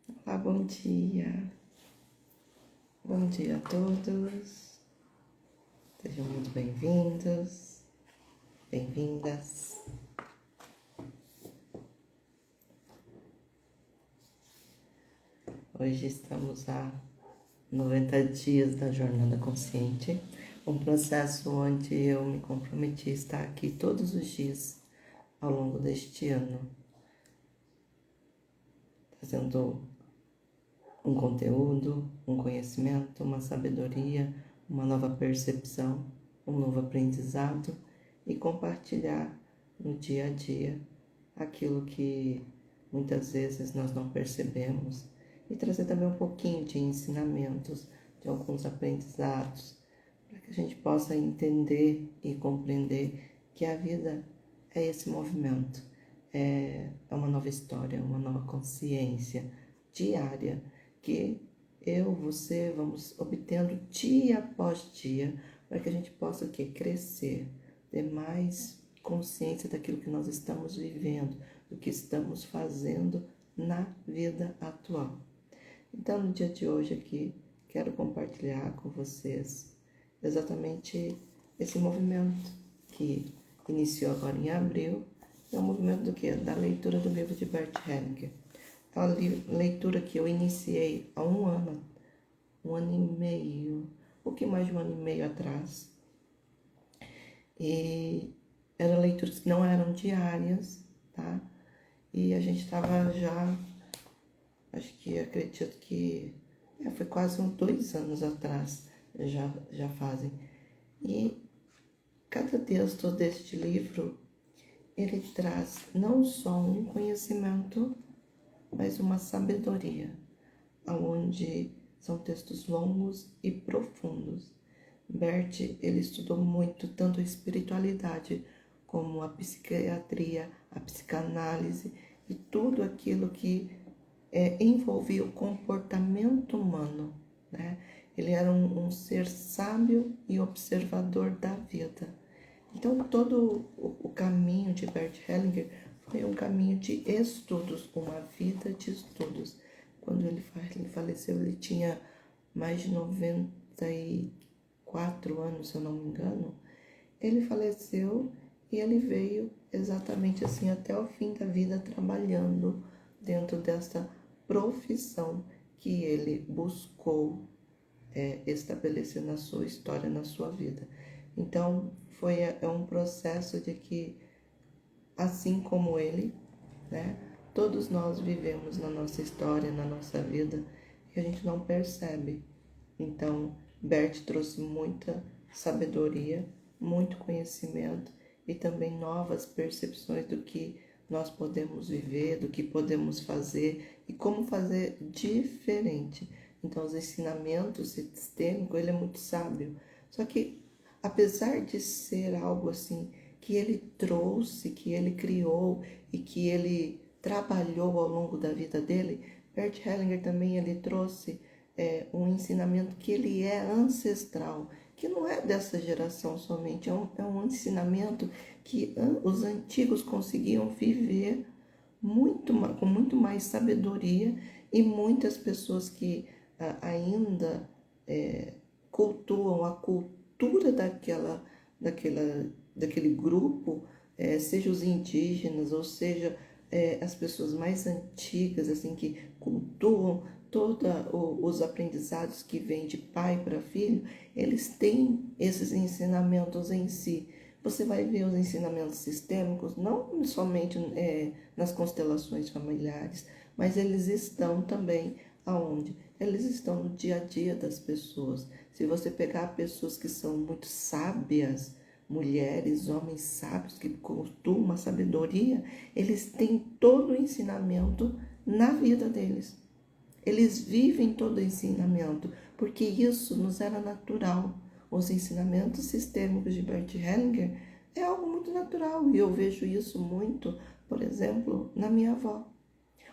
Olá, bom dia. Bom dia a todos. Sejam muito bem-vindos, bem-vindas. Hoje estamos a 90 dias da Jornada Consciente, um processo onde eu me comprometi a estar aqui todos os dias ao longo deste ano, trazendo um conteúdo, um conhecimento, uma sabedoria, uma nova percepção, um novo aprendizado e compartilhar no dia a dia aquilo que muitas vezes nós não percebemos e trazer também um pouquinho de ensinamentos, de alguns aprendizados, para que a gente possa entender e compreender que a vida é esse movimento, é uma nova história, uma nova consciência diária que eu, você, vamos obtendo dia após dia, para que a gente possa crescer, ter mais consciência daquilo que nós estamos vivendo, do que estamos fazendo na vida atual. Então, no dia de hoje aqui, quero compartilhar com vocês exatamente esse movimento que iniciou agora em abril. É um movimento do quê? Da leitura do livro de Bert Hellinger. É uma leitura que eu iniciei há um ano e meio, um pouquinho mais de um ano e meio atrás. E eram leituras que não eram diárias, tá? E a gente estava já, acredito que foi quase uns 2 anos atrás, já fazem. E cada texto deste livro, ele traz não só um conhecimento, mas uma sabedoria, onde são textos longos e profundos. Bert, ele estudou muito tanto a espiritualidade como a psiquiatria, a psicanálise e tudo aquilo que envolvia o comportamento humano, né? Ele era um ser sábio e observador da vida. Então, todo o caminho de Bert Hellinger foi um caminho de estudos, uma vida de estudos. Quando ele faleceu, ele tinha mais de 94 anos, se eu não me engano. Ele faleceu e ele veio exatamente assim até o fim da vida trabalhando dentro dessa profissão que ele buscou estabelecer na sua história, na sua vida. Então, é um processo de que, assim como ele, né, todos nós vivemos na nossa história, na nossa vida, e a gente não percebe. Então, Bert trouxe muita sabedoria, muito conhecimento e também novas percepções do que nós podemos viver, do que podemos fazer e como fazer diferente. Então, os ensinamentos sistêmicos, ele é muito sábio. Só que, apesar de ser algo assim que ele trouxe, que ele criou e que ele trabalhou ao longo da vida dele, Bert Hellinger também ele trouxe um ensinamento que ele é ancestral, que não é dessa geração somente, é um ensinamento que os antigos conseguiam viver com muito mais sabedoria e muitas pessoas que ainda cultuam a cultura daquele grupo, seja os indígenas, ou seja, as pessoas mais antigas, assim, que cultuam todos os aprendizados que vêm de pai para filho, eles têm esses ensinamentos em si. Você vai ver os ensinamentos sistêmicos, não somente nas constelações familiares, mas eles estão também aonde? Eles estão no dia a dia das pessoas. Se você pegar pessoas que são muito sábias, mulheres, homens sábios, que cultuam a sabedoria, eles têm todo o ensinamento na vida deles. Eles vivem todo o ensinamento, porque isso nos era natural. Os ensinamentos sistêmicos de Bert Hellinger é algo muito natural e eu vejo isso muito, por exemplo, na minha avó.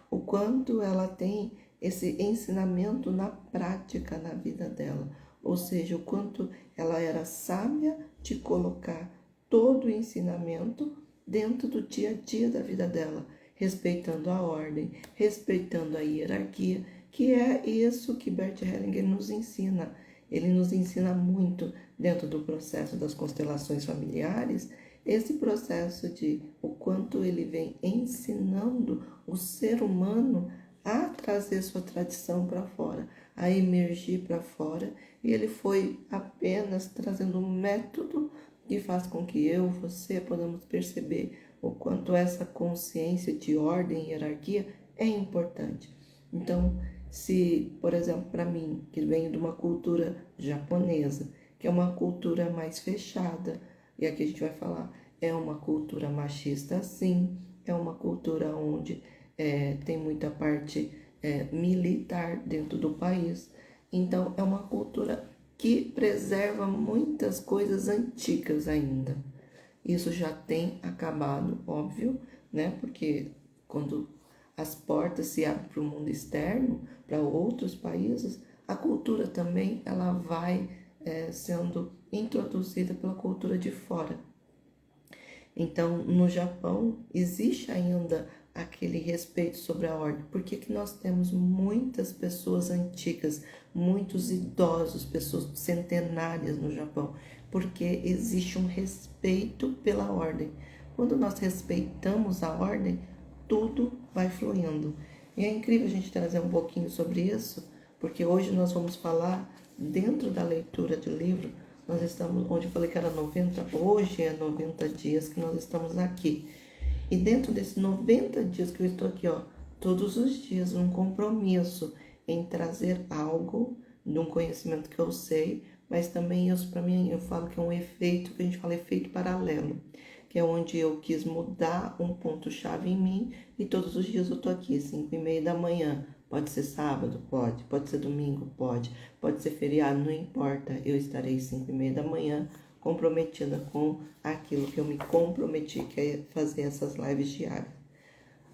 O quanto ela tem esse ensinamento na prática na vida dela, ou seja, o quanto ela era sábia de colocar todo o ensinamento dentro do dia a dia da vida dela. respeitando a ordem, respeitando a hierarquia, que é isso que Bert Hellinger nos ensina. Ele nos ensina muito dentro do processo das constelações familiares, esse processo de o quanto ele vem ensinando o ser humano a trazer sua tradição para fora, a emergir para fora, e ele foi apenas trazendo um método que faz com que eu, você, podamos perceber o quanto essa consciência de ordem e hierarquia é importante. Então, se, por exemplo, para mim, que venho de uma cultura japonesa, que é uma cultura mais fechada, e aqui a gente vai falar, é uma cultura machista, sim, é uma cultura onde tem muita parte militar dentro do país. Então, é uma cultura que preserva muitas coisas antigas ainda. Isso já tem acabado, óbvio, né? Porque quando as portas se abrem para o mundo externo, para outros países, a cultura também ela vai sendo introduzida pela cultura de fora. Então, no Japão, existe ainda aquele respeito sobre a ordem. Por que que nós temos muitas pessoas antigas, muitos idosos, pessoas centenárias no Japão? Porque existe um respeito pela ordem. Quando nós respeitamos a ordem, tudo vai fluindo. E é incrível a gente trazer um pouquinho sobre isso, porque hoje nós vamos falar, dentro da leitura do livro, nós estamos, onde eu falei que era 90, hoje é 90 dias que nós estamos aqui. E dentro desses 90 dias que eu estou aqui, ó, todos os dias um compromisso em trazer algo de um conhecimento que eu sei, mas também isso para mim eu falo que é um efeito, que a gente fala efeito paralelo, que é onde eu quis mudar um ponto-chave em mim e todos os dias eu tô aqui, 5:30 da manhã. Pode ser sábado? Pode ser domingo? Pode ser feriado? Não importa, eu estarei 5:30 da manhã comprometida com aquilo que eu me comprometi, que é fazer essas lives diárias.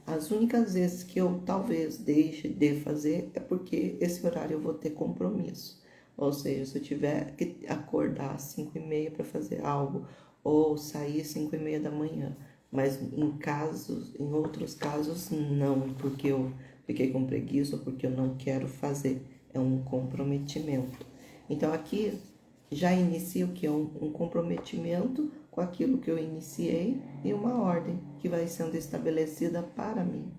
As únicas vezes que eu talvez deixe de fazer é porque esse horário eu vou ter compromisso. Ou seja, se eu tiver que acordar às 5:30 para fazer algo, ou sair às 5:30 da manhã. Mas em outros casos, não, porque eu fiquei com preguiça ou porque eu não quero fazer. É um comprometimento. Então aqui já inicia o que é um comprometimento com aquilo que eu iniciei e uma ordem que vai sendo estabelecida para mim.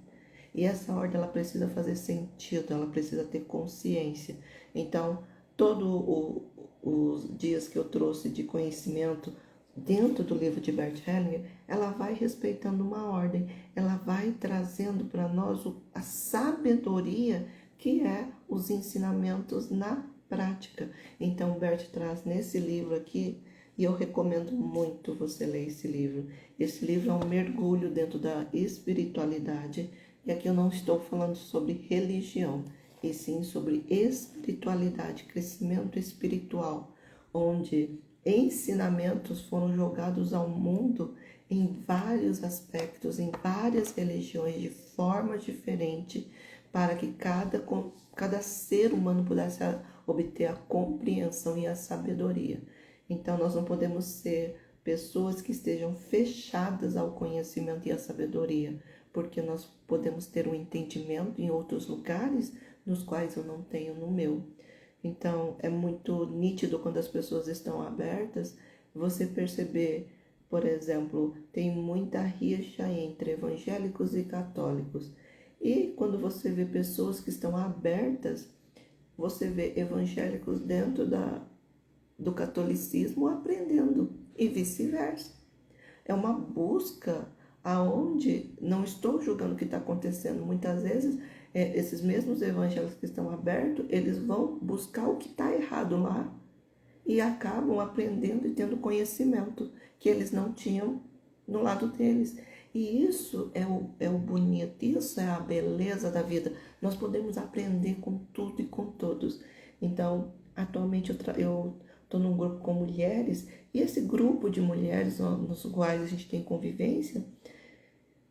E essa ordem ela precisa fazer sentido, ela precisa ter consciência. Então, todos os dias que eu trouxe de conhecimento dentro do livro de Bert Hellinger, ela vai respeitando uma ordem, ela vai trazendo para nós a sabedoria que é os ensinamentos na prática. Então, Bert traz nesse livro aqui, e eu recomendo muito você ler esse livro. Esse livro é um mergulho dentro da espiritualidade, e aqui eu não estou falando sobre religião, e sim sobre espiritualidade, crescimento espiritual, onde ensinamentos foram jogados ao mundo em vários aspectos, em várias religiões, de forma diferente, para que cada ser humano pudesse obter a compreensão e a sabedoria. Então, nós não podemos ser pessoas que estejam fechadas ao conhecimento e à sabedoria, porque nós podemos ter um entendimento em outros lugares nos quais eu não tenho no meu. Então, é muito nítido quando as pessoas estão abertas, você perceber, por exemplo, tem muita rixa entre evangélicos e católicos. E quando você vê pessoas que estão abertas, você vê evangélicos dentro do catolicismo aprendendo e vice-versa. É uma busca aonde não estou julgando o que está acontecendo. Muitas vezes, esses mesmos evangélicos que estão abertos, eles vão buscar o que está errado lá e acabam aprendendo e tendo conhecimento que eles não tinham no lado deles. E isso é o bonito, isso é a beleza da vida. Nós podemos aprender com tudo e com todos. Então, atualmente eu estou num grupo com mulheres, e esse grupo de mulheres nos quais a gente tem convivência,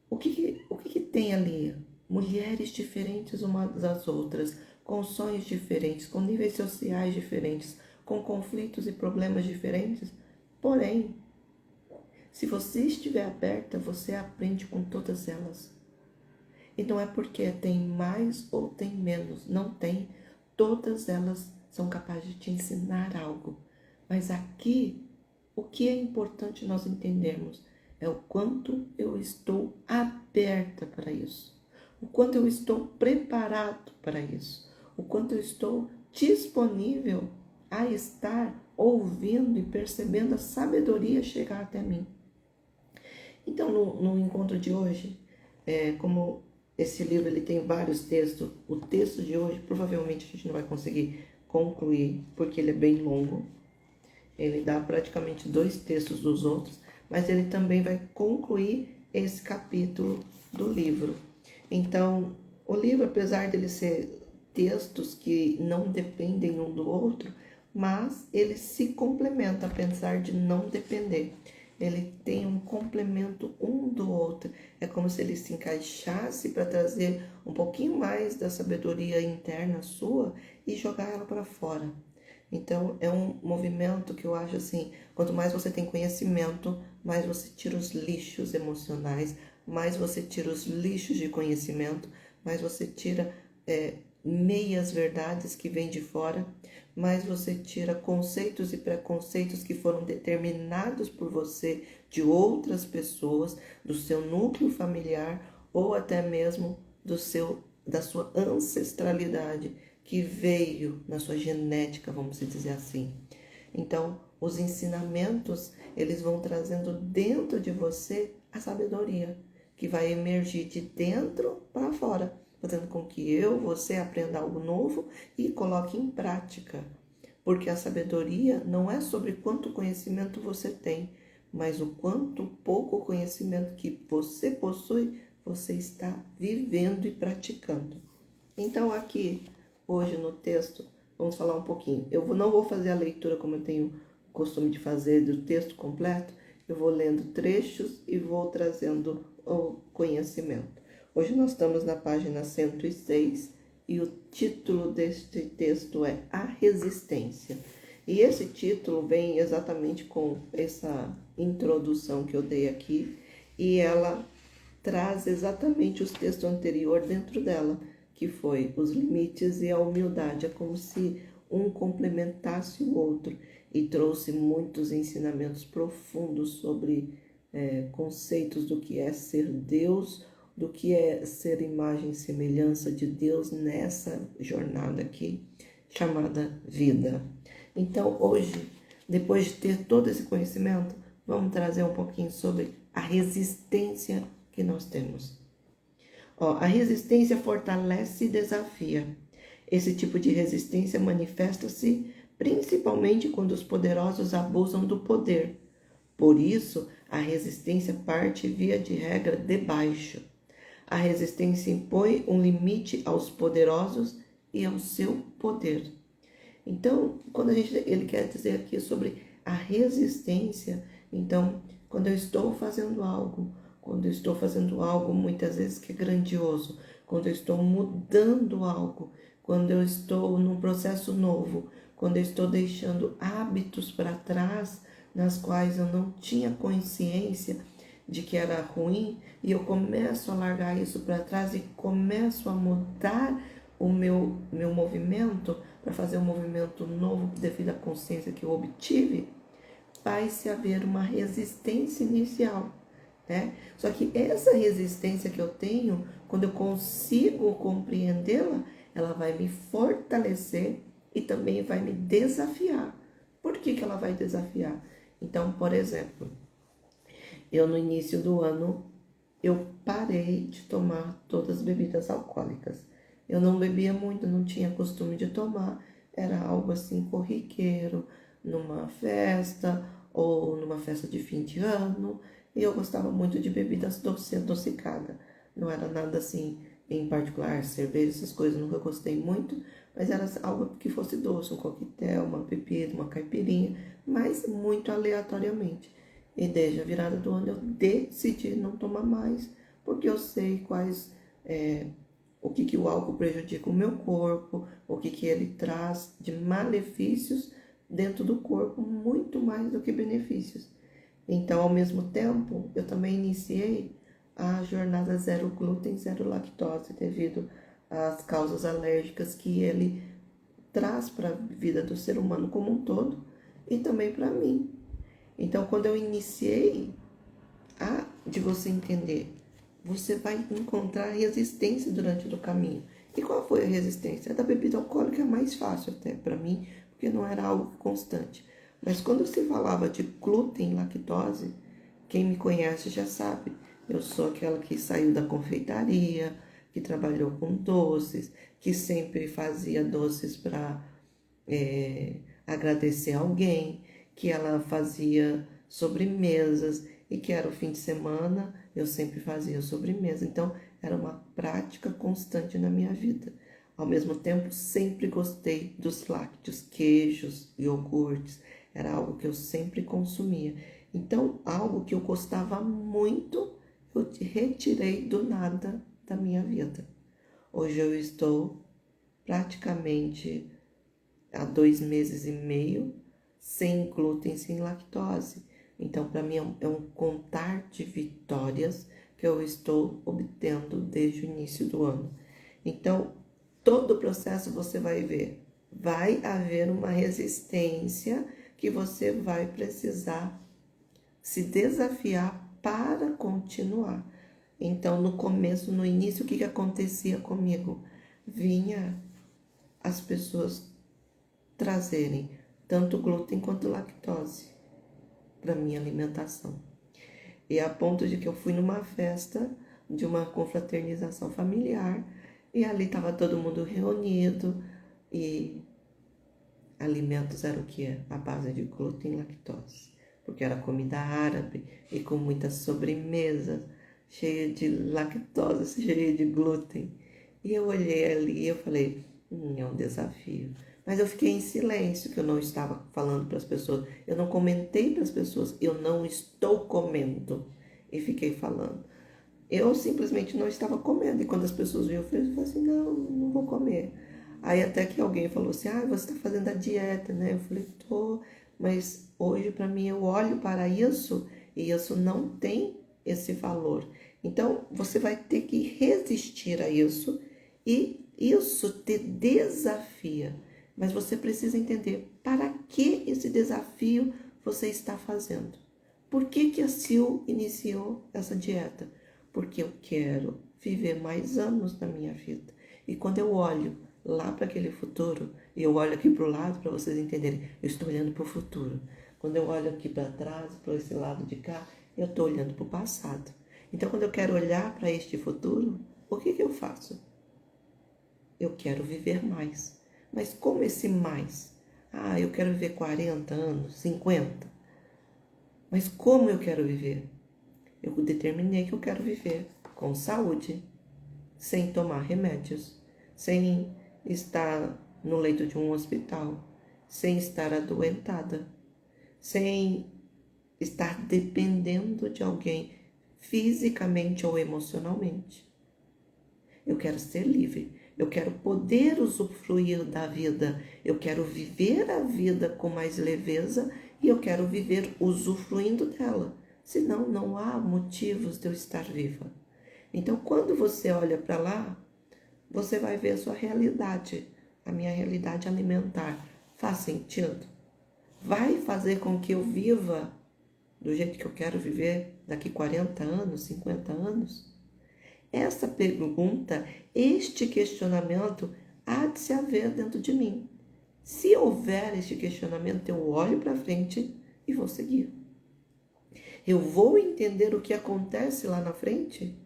o que tem ali? Mulheres diferentes umas das outras, com sonhos diferentes, com níveis sociais diferentes, com conflitos e problemas diferentes. Porém, se você estiver aberta, você aprende com todas elas. E não é porque tem mais ou tem menos, não tem. Todas elas são capazes de te ensinar algo. Mas aqui, o que é importante nós entendermos é o quanto eu estou aberta para isso, o quanto eu estou preparado para isso, o quanto eu estou disponível a estar ouvindo e percebendo a sabedoria chegar até mim. Então, no encontro de hoje, como esse livro ele tem vários textos, o texto de hoje provavelmente a gente não vai conseguir concluir, porque ele é bem longo. Ele dá praticamente 2 textos dos outros, mas ele também vai concluir esse capítulo do livro. Então, o livro, apesar dele ser textos que não dependem um do outro, mas ele se complementa, apesar de não depender. Ele tem um complemento um do outro. É como se ele se encaixasse para trazer um pouquinho mais da sabedoria interna sua e jogar ela para fora. Então, é um movimento que eu acho assim, quanto mais você tem conhecimento, mais você tira os lixos emocionais, mais você tira os lixos de conhecimento, mais você tira meias verdades que vêm de fora, mais você tira conceitos e preconceitos que foram determinados por você, de outras pessoas, do seu núcleo familiar ou até mesmo da sua ancestralidade, que veio na sua genética, vamos dizer assim. Então, os ensinamentos, eles vão trazendo dentro de você a sabedoria, que vai emergir de dentro para fora, fazendo com que você aprenda algo novo e coloque em prática. Porque a sabedoria não é sobre quanto conhecimento você tem, mas o quanto pouco conhecimento que você possui, você está vivendo e praticando. Então, aqui, hoje no texto, vamos falar um pouquinho. Eu não vou fazer a leitura como eu tenho o costume de fazer do texto completo, eu vou lendo trechos e vou trazendo o conhecimento. Hoje nós estamos na página 106 e o título deste texto é A Resistência. E esse título vem exatamente com essa introdução que eu dei aqui e ela traz exatamente os textos anteriores dentro dela, que foi os limites e a humildade. É como se um complementasse o outro e trouxe muitos ensinamentos profundos sobre conceitos do que é ser Deus, do que é ser imagem e semelhança de Deus nessa jornada aqui, chamada vida. Então, hoje, depois de ter todo esse conhecimento, vamos trazer um pouquinho sobre a resistência que nós temos. A resistência fortalece e desafia. Esse tipo de resistência manifesta-se principalmente quando os poderosos abusam do poder. Por isso, a resistência parte, via de regra, de baixo. A resistência impõe um limite aos poderosos e ao seu poder. Então, quando ele quer dizer aqui sobre a resistência, então, quando eu estou fazendo algo muitas vezes que é grandioso, quando eu estou mudando algo, quando eu estou num processo novo, quando eu estou deixando hábitos para trás, nas quais eu não tinha consciência de que era ruim, e eu começo a largar isso para trás e começo a mudar o meu movimento para fazer um movimento novo devido à consciência que eu obtive, vai-se haver uma resistência inicial, né? Só que essa resistência que eu tenho, quando eu consigo compreendê-la, ela vai me fortalecer e também vai me desafiar. Por que ela vai desafiar? Então, por exemplo, eu no início do ano, eu parei de tomar todas as bebidas alcoólicas. Eu não bebia muito, não tinha costume de tomar, era algo assim corriqueiro, numa festa ou numa festa de fim de ano, e eu gostava muito de bebidas adocicadas. Não era nada assim, em particular, cerveja, essas coisas, nunca gostei muito, mas era algo que fosse doce, um coquetel, uma bebida, uma caipirinha, mas muito aleatoriamente. E desde a virada do ano eu decidi não tomar mais, porque eu sei o que o álcool prejudica o meu corpo, o que ele traz de malefícios dentro do corpo, muito mais do que benefícios. Então, ao mesmo tempo, eu também iniciei a jornada zero glúten, zero lactose, devido às causas alérgicas que ele traz para a vida do ser humano como um todo e também para mim. Então, quando eu iniciei de você entender, você vai encontrar resistência durante o caminho. E qual foi a resistência? A da bebida alcoólica é mais fácil até para mim, porque não era algo constante. Mas quando se falava de glúten e lactose, quem me conhece já sabe. Eu sou aquela que saiu da confeitaria, que trabalhou com doces, que sempre fazia doces para agradecer alguém, que ela fazia sobremesas e que era o fim de semana, eu sempre fazia sobremesa. Então, era uma prática constante na minha vida. Ao mesmo tempo, sempre gostei dos lácteos, queijos, iogurtes. Era algo que eu sempre consumia. Então, algo que eu gostava muito, eu retirei do nada da minha vida. Hoje eu estou praticamente há 2 meses e meio sem glúten, sem lactose. Então, para mim é um contar de vitórias que eu estou obtendo desde o início do ano. Então, todo o processo você vai ver. Vai haver uma resistência que você vai precisar se desafiar para continuar. Então, no começo, no início, o que acontecia comigo? Vinha as pessoas trazerem tanto glúten quanto lactose para minha alimentação. E a ponto de que eu fui numa festa de uma confraternização familiar e ali estava todo mundo reunido e alimentos eram o que? A base de glúten e lactose, porque era comida árabe e com muitas sobremesas, cheia de lactose, cheia de glúten. E eu olhei ali e eu falei, é um desafio. Mas eu fiquei em silêncio, que eu não estava falando para as pessoas. Eu não comentei para as pessoas, eu não estou comendo. E fiquei falando. Eu simplesmente não estava comendo. E quando as pessoas viram, eu falei assim, não vou comer. Aí até que alguém falou assim, você está fazendo a dieta, né? Eu falei, tô. Mas hoje para mim eu olho para isso e isso não tem esse valor. Então você vai ter que resistir a isso e isso te desafia. Mas você precisa entender para que esse desafio você está fazendo. Por que a Sil iniciou essa dieta? Porque eu quero viver mais anos na minha vida. E quando eu olho lá para aquele futuro, e eu olho aqui para o lado para vocês entenderem, eu estou olhando para o futuro. Quando eu olho aqui para trás, para esse lado de cá, eu estou olhando para o passado. Então, quando eu quero olhar para este futuro, o que eu faço? Eu quero viver mais. Mas como esse mais? Eu quero viver 40 anos, 50. Mas como eu quero viver? Eu determinei que eu quero viver com saúde, sem tomar remédios, sem estar no leito de um hospital, sem estar adoentada, sem estar dependendo de alguém fisicamente ou emocionalmente. Eu quero ser livre. Eu quero poder usufruir da vida, eu quero viver a vida com mais leveza e eu quero viver usufruindo dela. Senão, não há motivos de eu estar viva. Então, quando você olha para lá, você vai ver a sua realidade, a minha realidade alimentar. Faz sentido? Vai fazer com que eu viva do jeito que eu quero viver daqui 40 anos, 50 anos? Essa pergunta, este questionamento há de se haver dentro de mim. Se houver este questionamento, eu olho para frente e vou seguir. Eu vou entender o que acontece lá na frente.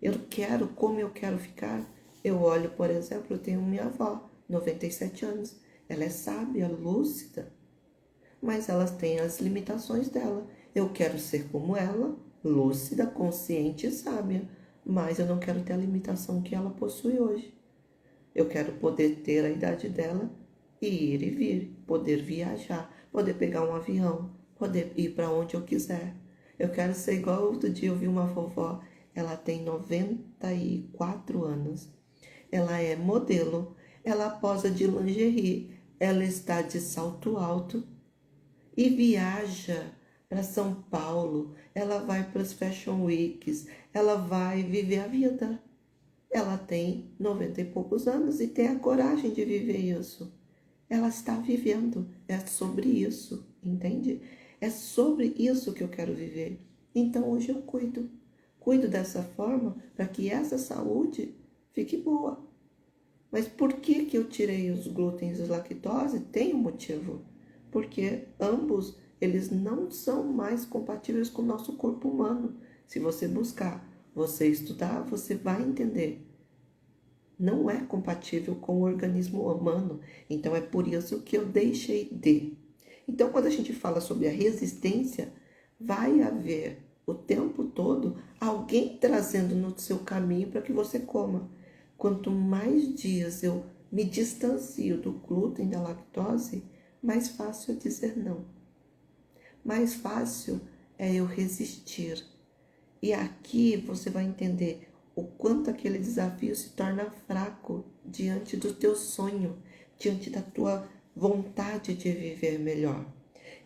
Eu quero, como eu quero ficar. Eu olho, por exemplo, eu tenho minha avó, 97 anos. Ela é sábia, lúcida, mas ela tem as limitações dela. Eu quero ser como ela, lúcida, consciente e sábia. Mas eu não quero ter a limitação que ela possui hoje. Eu quero poder ter a idade dela e ir e vir, poder viajar, poder pegar um avião, poder ir para onde eu quiser. Eu quero ser igual outro dia eu vi uma vovó, ela tem 94 anos. Ela é modelo, ela posa de lingerie, ela está de salto alto e viaja para São Paulo, ela vai para os Fashion Weeks, ela vai viver a vida. Ela tem 90 e poucos anos e tem a coragem de viver isso. Ela está vivendo, é sobre isso, entende? É sobre isso que eu quero viver. Então hoje eu cuido. Cuido dessa forma para que essa saúde fique boa. Mas por que eu tirei os glútens e a lactose? Tem um motivo. Porque ambos, eles não são mais compatíveis com o nosso corpo humano. Se você buscar, você estudar, você vai entender. Não é compatível com o organismo humano. Então é por isso que eu deixei de. Então quando a gente fala sobre a resistência, vai haver o tempo todo alguém trazendo no seu caminho para que você coma. Quanto mais dias eu me distancio do glúten e da lactose, mais fácil é dizer não. Mais fácil é eu resistir. E aqui você vai entender o quanto aquele desafio se torna fraco diante do teu sonho, diante da tua vontade de viver melhor.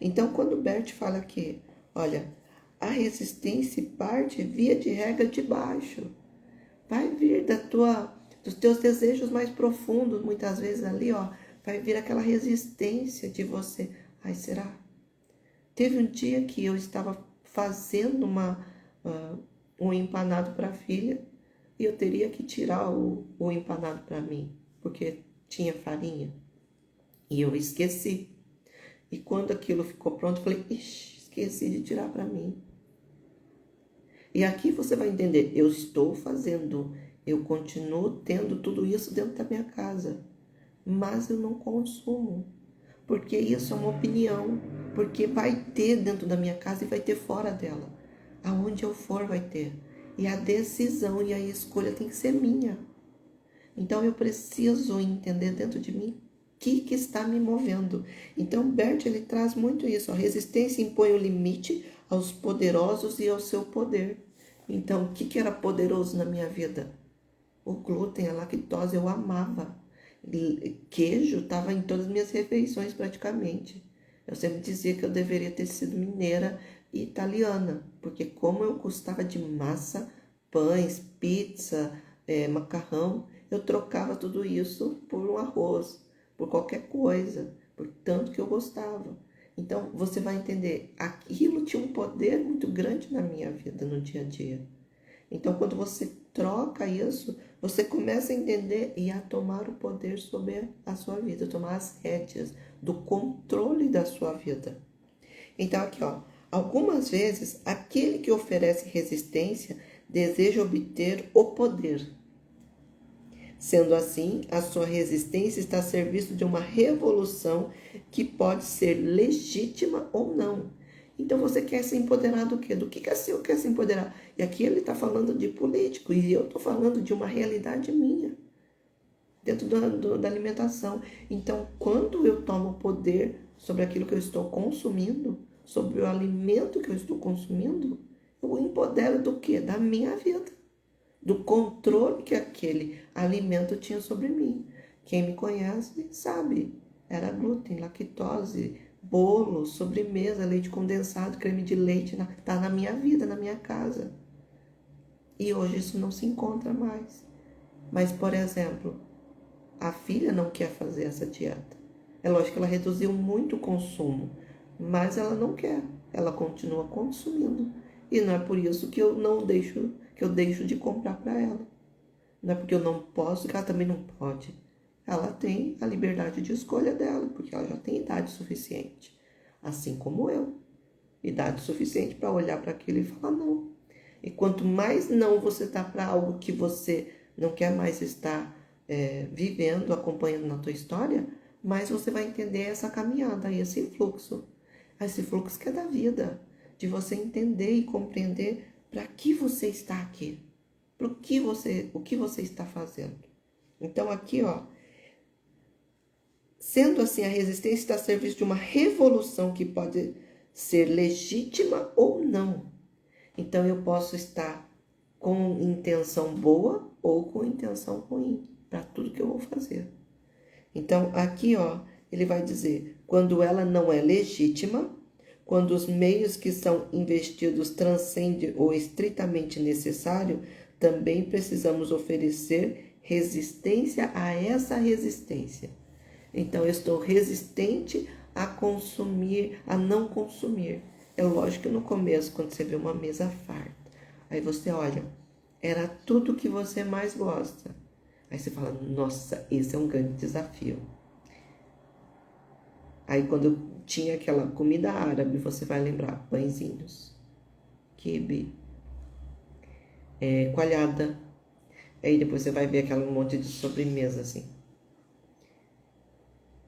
Então, quando o Bert fala aqui, olha, a resistência parte via de regra de baixo. Vai vir dos teus desejos mais profundos, muitas vezes ali, ó, vai vir aquela resistência de você. Ai, será? Teve um dia que eu estava fazendo um empanado para a filha e eu teria que tirar o empanado para mim, porque tinha farinha. E eu esqueci. E quando aquilo ficou pronto, eu falei, ixi, esqueci de tirar para mim. E aqui você vai entender, eu estou fazendo, eu continuo tendo tudo isso dentro da minha casa, mas eu não consumo, porque isso é uma opinião, porque vai ter dentro da minha casa e vai ter fora dela. Aonde eu for vai ter. E a decisão e a escolha tem que ser minha. Então eu preciso entender dentro de mim o que está me movendo. Então Bert, ele traz muito isso. A resistência impõe o limite aos poderosos e ao seu poder. Então, o que era poderoso na minha vida? O glúten, a lactose, eu amava. Queijo estava em todas as minhas refeições praticamente. Eu sempre dizia que eu deveria ter sido mineira e italiana, porque como eu gostava de massa, pães, pizza, macarrão, eu trocava tudo isso por um arroz, por qualquer coisa, por tanto que eu gostava. Então, você vai entender, aquilo tinha um poder muito grande na minha vida, no dia a dia. Então, quando você troca isso, você começa a entender e a tomar o poder sobre a sua vida, tomar as rédeas do controle da sua vida. Então, aqui, ó, algumas vezes, aquele que oferece resistência deseja obter o poder. Sendo assim, a sua resistência está a serviço de uma revolução que pode ser legítima ou não. Então você quer se empoderar do quê? Do que você quer se empoderar? E aqui ele está falando de político e eu estou falando de uma realidade minha, dentro da alimentação. Então, quando eu tomo poder sobre aquilo que eu estou consumindo, sobre o alimento que eu estou consumindo, eu empodero do quê? Da minha vida. Do controle que aquele alimento tinha sobre mim. Quem me conhece sabe, era glúten, lactose, bolo, sobremesa, leite condensado, creme de leite, tá na minha vida, na minha casa. E hoje isso não se encontra mais. Mas, por exemplo, a filha não quer fazer essa dieta. É lógico que ela reduziu muito o consumo, mas ela não quer. Ela continua consumindo. E não é por isso que eu deixo de comprar para ela. Não é porque eu não posso que ela também não pode. Ela tem a liberdade de escolha dela, porque ela já tem idade suficiente. Assim como eu. Idade suficiente para olhar para aquilo e falar não. E quanto mais não você tá para algo que você não quer mais estar vivendo, acompanhando na tua história, mais você vai entender essa caminhada, esse fluxo. Esse fluxo que é da vida. De você entender e compreender para que você está aqui. O que você está fazendo. Então aqui, ó, sendo assim, a resistência está a serviço de uma revolução que pode ser legítima ou não. Então eu posso estar com intenção boa ou com intenção ruim para tudo que eu vou fazer. Então aqui, ó, ele vai dizer, quando ela não é legítima, Quando os meios que são investidos transcendem o estritamente necessário, também precisamos oferecer resistência a essa resistência. Então, eu estou resistente a consumir, a não consumir. É lógico que no começo, quando você vê uma mesa farta, aí você olha, era tudo que você mais gosta. Aí você fala, nossa, esse é um grande desafio. Aí quando tinha aquela comida árabe, você vai lembrar pãezinhos, quibe, coalhada. Aí depois você vai ver aquele monte de sobremesa assim.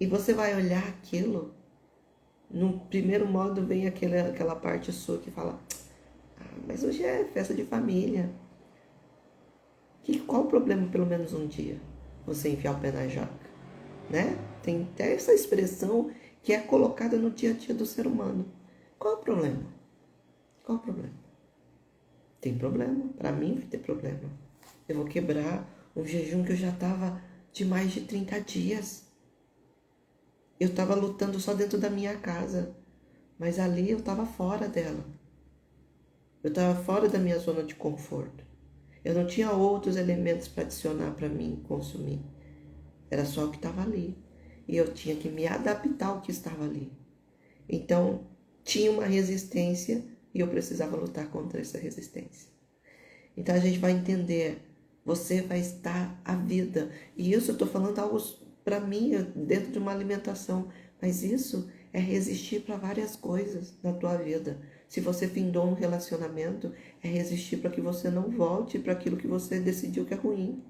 E você vai olhar aquilo, no primeiro modo vem aquela parte sua que fala, mas hoje é festa de família. Qual o problema pelo menos um dia você enfiar o pé na jaca? Né? Tem até essa expressão que é colocada no dia a dia do ser humano. Qual o problema? Qual o problema? Tem problema. Para mim vai ter problema. Eu vou quebrar um jejum que eu já estava de mais de 30 dias. Eu estava lutando só dentro da minha casa. Mas ali eu estava fora dela. Eu estava fora da minha zona de conforto. Eu não tinha outros elementos para adicionar para mim consumir. Era só o que estava ali. E eu tinha que me adaptar ao que estava ali. Então, tinha uma resistência e eu precisava lutar contra essa resistência. Então, a gente vai entender, você vai estar à vida. E isso eu estou falando algo para mim, dentro de uma alimentação. Mas isso é resistir para várias coisas na tua vida. Se você findou um relacionamento, é resistir para que você não volte para aquilo que você decidiu que é ruim.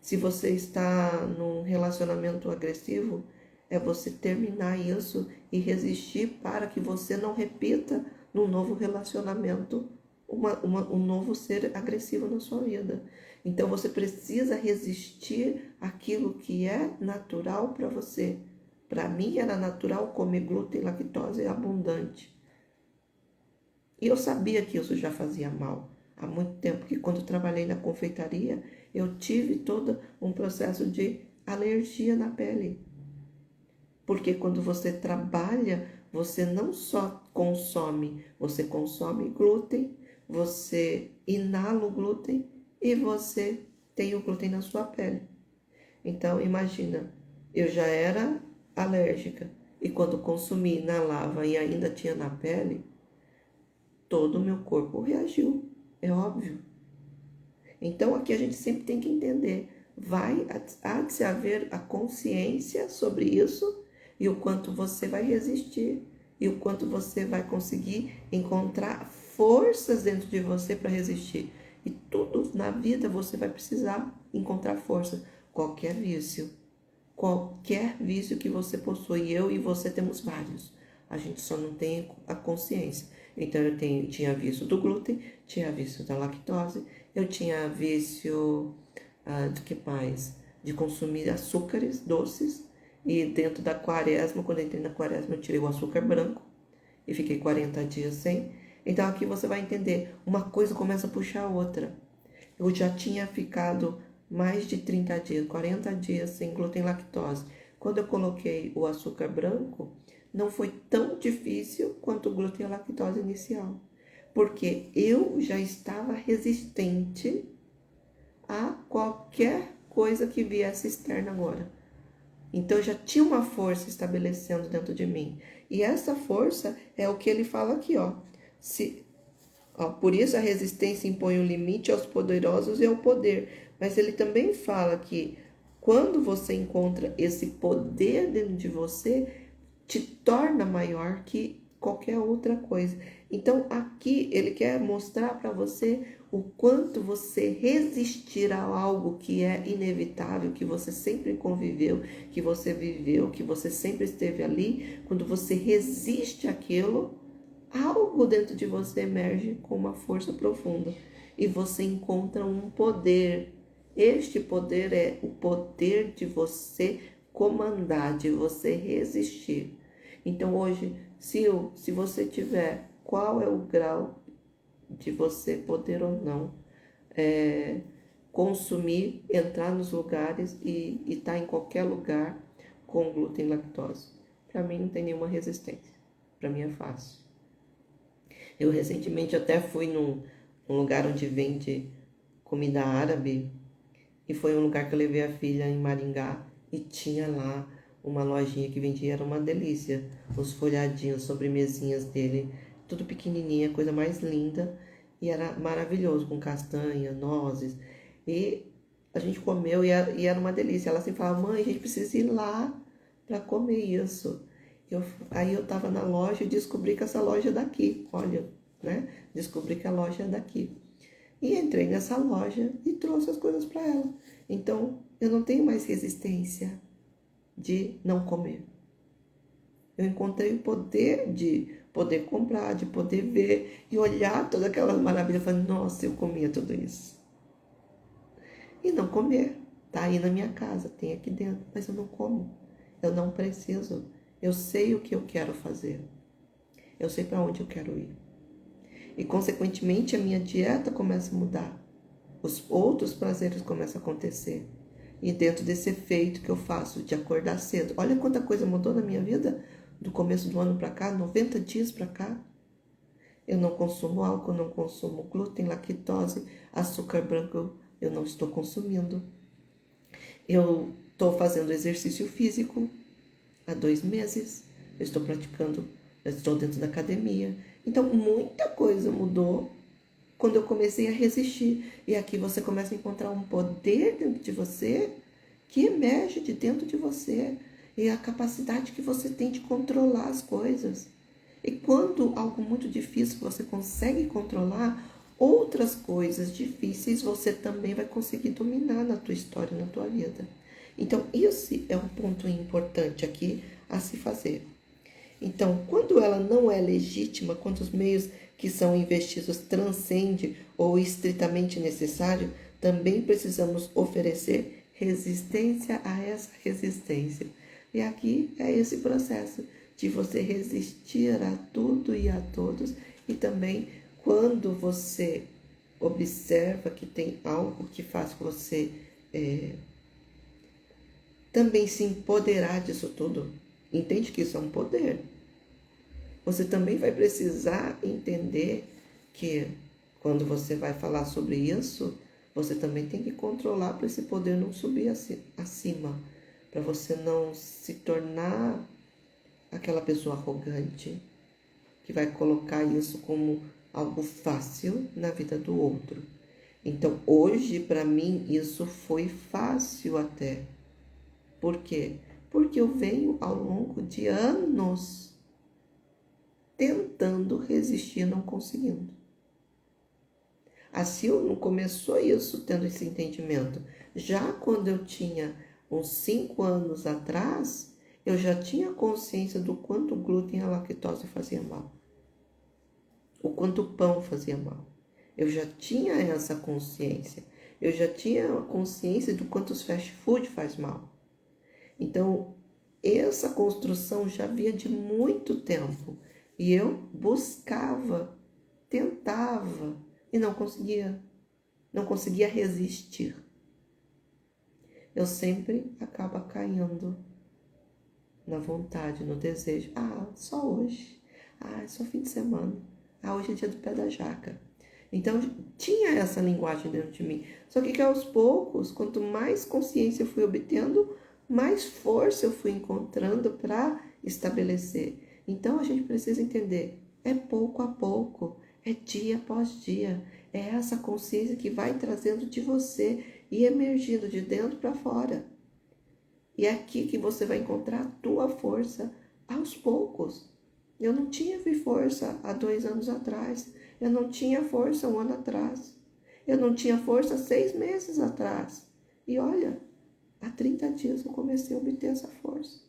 Se você está num relacionamento agressivo, é você terminar isso e resistir para que você não repita num novo relacionamento um novo ser agressivo na sua vida. Então você precisa resistir àquilo que é natural para você. Para mim era natural comer glúten, lactose abundante. E eu sabia que isso já fazia mal há muito tempo, porque quando eu trabalhei na confeitaria, eu tive todo um processo de alergia na pele. Porque quando você trabalha, você não só consome, você consome glúten, você inala o glúten e você tem o glúten na sua pele. Então, imagina, eu já era alérgica e quando consumi, inalava e ainda tinha na pele, todo o meu corpo reagiu, é óbvio. Então, aqui a gente sempre tem que entender, há de se haver a consciência sobre isso e o quanto você vai resistir e o quanto você vai conseguir encontrar forças dentro de você para resistir. E tudo na vida você vai precisar encontrar força. Qualquer vício que você possui, eu e você temos vários. A gente só não tem a consciência. Então eu tinha vício do glúten, tinha vício da lactose, eu tinha vício do que mais? De consumir açúcares doces. E dentro da quaresma, quando eu entrei na quaresma, eu tirei o açúcar branco e fiquei 40 dias sem. Então aqui você vai entender, uma coisa começa a puxar a outra. Eu já tinha ficado mais de 30 dias, 40 dias sem glúten e lactose. Quando eu coloquei o açúcar branco, não foi tão difícil quanto o glúten e a lactose inicial. Porque eu já estava resistente a qualquer coisa que viesse externa agora. Então já tinha uma força estabelecendo dentro de mim. E essa força é o que ele fala aqui, ó. Por isso a resistência impõe um limite aos poderosos e ao poder. Mas ele também fala que quando você encontra esse poder dentro de você, te torna maior que qualquer outra coisa. Então aqui ele quer mostrar para você o quanto você resistir a algo que é inevitável, que você sempre conviveu, que você viveu, que você sempre esteve ali. Quando você resiste àquilo, algo dentro de você emerge com uma força profunda e você encontra um poder. Este poder é o poder de você comandar, de você resistir. Então hoje, se você tiver, qual é o grau de você poder ou não consumir, entrar nos lugares e estar em qualquer lugar com glúten e lactose? Para mim não tem nenhuma resistência, para mim é fácil. Eu recentemente até fui num lugar onde vende comida árabe, e foi um lugar que eu levei a filha em Maringá, e tinha lá uma lojinha que vendia, era uma delícia, os folhadinhos, sobremesinhas dele, tudo pequenininha, coisa mais linda, e era maravilhoso, com castanha, nozes, e a gente comeu e era uma delícia. Ela sempre falava, mãe, a gente precisa ir lá para comer isso. Aí eu tava na loja e descobri que essa loja é daqui, olha, né? Descobri que a loja é daqui. E entrei nessa loja e trouxe as coisas para ela. Então, eu não tenho mais resistência de não comer. Eu encontrei o poder de poder comprar, de poder ver e olhar todas aquelas maravilhas. Eu falei, nossa, eu comia tudo isso. E não comer. Tá aí na minha casa, tem aqui dentro, mas eu não como. Eu não preciso. Eu sei o que eu quero fazer. Eu sei para onde eu quero ir. E, consequentemente, a minha dieta começa a mudar. Os outros prazeres começam a acontecer. E dentro desse efeito que eu faço de acordar cedo. Olha quanta coisa mudou na minha vida do começo do ano para cá, 90 dias para cá. Eu não consumo álcool, não consumo glúten, lactose, açúcar branco, eu não estou consumindo. Eu estou fazendo exercício físico há 2 meses. Eu estou praticando, eu estou dentro da academia. Então, muita coisa mudou quando eu comecei a resistir. E aqui você começa a encontrar um poder dentro de você que emerge de dentro de você. E a capacidade que você tem de controlar as coisas. E quando algo muito difícil você consegue controlar, outras coisas difíceis você também vai conseguir dominar na tua história, na tua vida. Então, esse é um ponto importante aqui a se fazer. Então, quando ela não é legítima, quando os meios que são investidos transcendem ou estritamente necessário, também precisamos oferecer resistência a essa resistência. E aqui é esse processo de você resistir a tudo e a todos, e também quando você observa que tem algo que faz você também se empoderar disso tudo, entende que isso é um poder. Você também vai precisar entender que quando você vai falar sobre isso, você também tem que controlar para esse poder não subir acima, para você não se tornar aquela pessoa arrogante que vai colocar isso como algo fácil na vida do outro. Então, hoje, para mim, isso foi fácil até. Por quê? Porque eu venho ao longo de anos tentando resistir, não conseguindo. A Sil não começou isso tendo esse entendimento. Já quando eu tinha uns 5 anos atrás, eu já tinha consciência do quanto o glúten e a lactose fazia mal. O quanto o pão fazia mal. Eu já tinha essa consciência. Eu já tinha consciência do quanto os fast food faz mal. Então, essa construção já vinha de muito tempo. E eu buscava, tentava e não conseguia. Não conseguia resistir. Eu sempre acabo caindo na vontade, no desejo. Ah, só hoje. Ah, é só fim de semana. Ah, hoje é dia do pé da jaca. Então, tinha essa linguagem dentro de mim. Só que aos poucos, quanto mais consciência eu fui obtendo, mais força eu fui encontrando para estabelecer. Então, a gente precisa entender, é pouco a pouco, é dia após dia. É essa consciência que vai trazendo de você e emergindo de dentro para fora. E é aqui que você vai encontrar a tua força aos poucos. Eu não tive força há 2 anos atrás. Eu não tinha força 1 ano atrás. Eu não tinha força 6 meses atrás. E olha, há 30 dias eu comecei a obter essa força.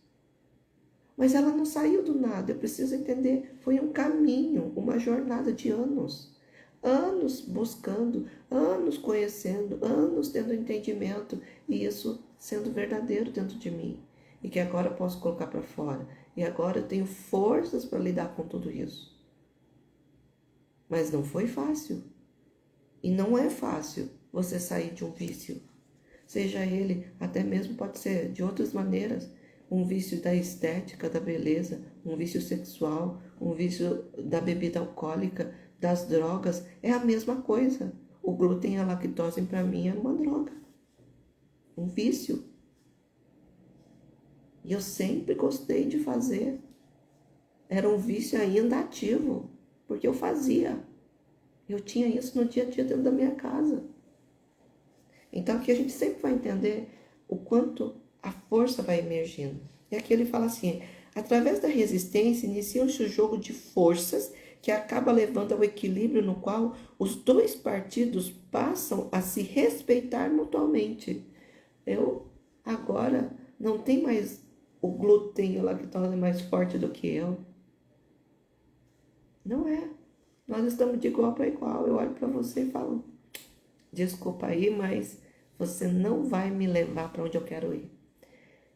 Mas ela não saiu do nada. Eu preciso entender. Foi um caminho, uma jornada de anos. Anos buscando, anos conhecendo, anos tendo entendimento. E isso sendo verdadeiro dentro de mim. E que agora eu posso colocar para fora. E agora eu tenho forças para lidar com tudo isso. Mas não foi fácil. E não é fácil você sair de um vício. Seja ele, até mesmo pode ser de outras maneiras, um vício da estética, da beleza, um vício sexual, um vício da bebida alcoólica, das drogas, é a mesma coisa. O glúten e a lactose para mim é uma droga, um vício. E eu sempre gostei de fazer. Era um vício ainda ativo, porque eu fazia. Eu tinha isso no dia a dia dentro da minha casa. Então aqui a gente sempre vai entender o quanto a força vai emergindo. E aqui ele fala assim, através da resistência inicia-se o jogo de forças que acaba levando ao equilíbrio no qual os dois partidos passam a se respeitar mutuamente. Eu agora não tenho mais o glúten e a lactose mais forte do que eu. Não é. Nós estamos de igual para igual. Eu olho para você e falo, desculpa aí, mas você não vai me levar para onde eu quero ir.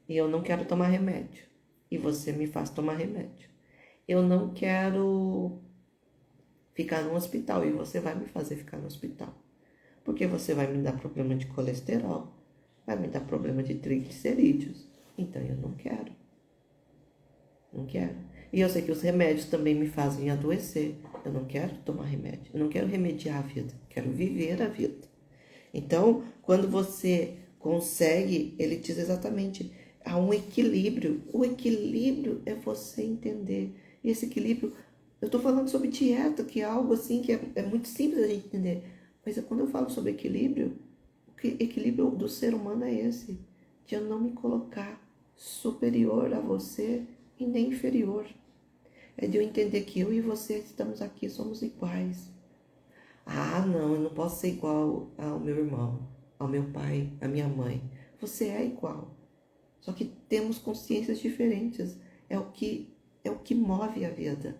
E eu não quero tomar remédio. E você me faz tomar remédio. Eu não quero ficar no hospital e você vai me fazer ficar no hospital. Porque você vai me dar problema de colesterol, vai me dar problema de triglicerídeos. Então eu não quero. Não quero. E eu sei que os remédios também me fazem adoecer. Eu não quero tomar remédio. Eu não quero remediar a vida. Quero viver a vida. Então, quando você consegue, ele diz exatamente, há um equilíbrio. O equilíbrio é você entender. E esse equilíbrio, eu estou falando sobre dieta, que é algo assim que é muito simples a gente entender. Mas quando eu falo sobre equilíbrio, o equilíbrio do ser humano é esse. De eu não me colocar superior a você e nem inferior. É de eu entender que eu e você estamos aqui, somos iguais. Ah, não, eu não posso ser igual ao meu irmão, ao meu pai, à minha mãe. Você é igual. Só que temos consciências diferentes. É o que move a vida.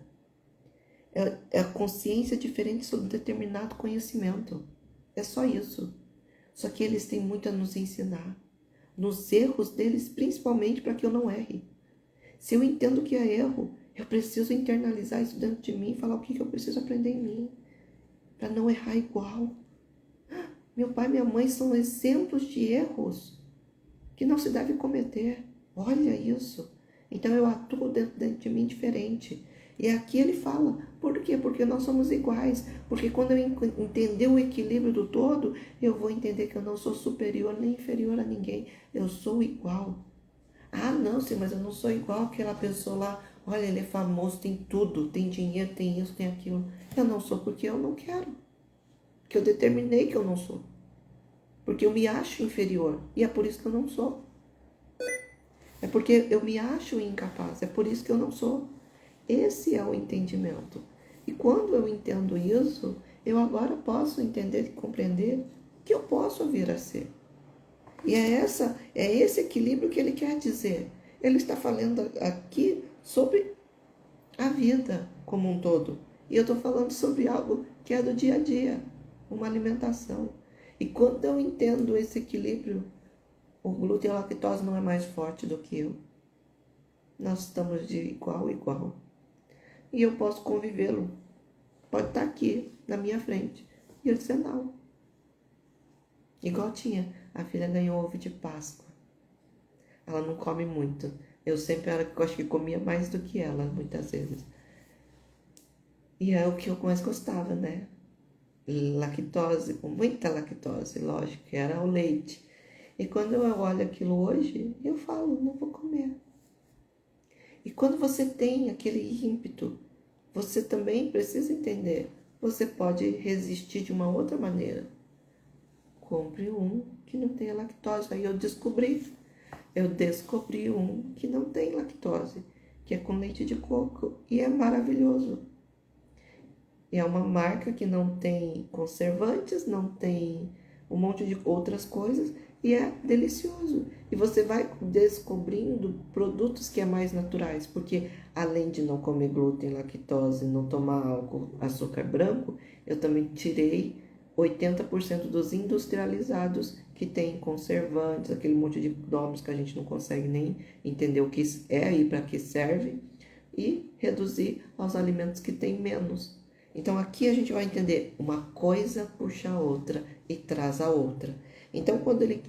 É a consciência diferente sobre determinado conhecimento. É só isso. Só que eles têm muito a nos ensinar. Nos erros deles, principalmente para que eu não erre. Se eu entendo que é erro, eu preciso internalizar isso dentro de mim e falar o que eu preciso aprender em mim. Para não errar igual. Meu pai e minha mãe são exemplos de erros que não se deve cometer. Olha isso. Então eu atuo dentro de mim diferente. E aqui ele fala, por quê? Porque nós somos iguais. Porque quando eu entender o equilíbrio do todo, eu vou entender que eu não sou superior nem inferior a ninguém. Eu sou igual. Ah, não, sim, mas eu não sou igual àquela pessoa lá. Olha, ele é famoso, tem tudo, tem dinheiro, tem isso, tem aquilo. Eu não sou porque eu não quero. Porque eu determinei que eu não sou. Porque eu me acho inferior. E é por isso que eu não sou. É porque eu me acho incapaz. É por isso que eu não sou. Esse é o entendimento. E quando eu entendo isso, eu agora posso entender e compreender que eu posso vir a ser. E é esse equilíbrio que ele quer dizer. Ele está falando aqui sobre a vida como um todo. E eu estou falando sobre algo que é do dia a dia, uma alimentação. E quando eu entendo esse equilíbrio, o glúten e a lactose não é mais forte do que eu. Nós estamos de igual a igual. E eu posso convivê-lo. Pode estar aqui, na minha frente. E ele dizer não. Igual tinha. A filha ganhou ovo de Páscoa. Ela não come muito. Eu sempre era que acho que comia mais do que ela, muitas vezes. E é o que eu mais gostava, né? Lactose, com muita lactose, lógico, que era o leite. E quando eu olho aquilo hoje, eu falo, não vou comer. E quando você tem aquele ímpeto, você também precisa entender, você pode resistir de uma outra maneira. Compre um que não tenha lactose. Aí eu descobri um que não tem lactose, que é com leite de coco, e é maravilhoso. É uma marca que não tem conservantes, não tem um monte de outras coisas e é delicioso. E você vai descobrindo produtos que é mais naturais, porque além de não comer glúten, lactose, não tomar álcool, açúcar branco, eu também tirei 80% dos industrializados que tem conservantes, aquele monte de nomes que a gente não consegue nem entender o que é e para que serve, e reduzir aos alimentos que tem menos. Então aqui a gente vai entender, uma coisa puxa a outra e traz a outra. Então quando ele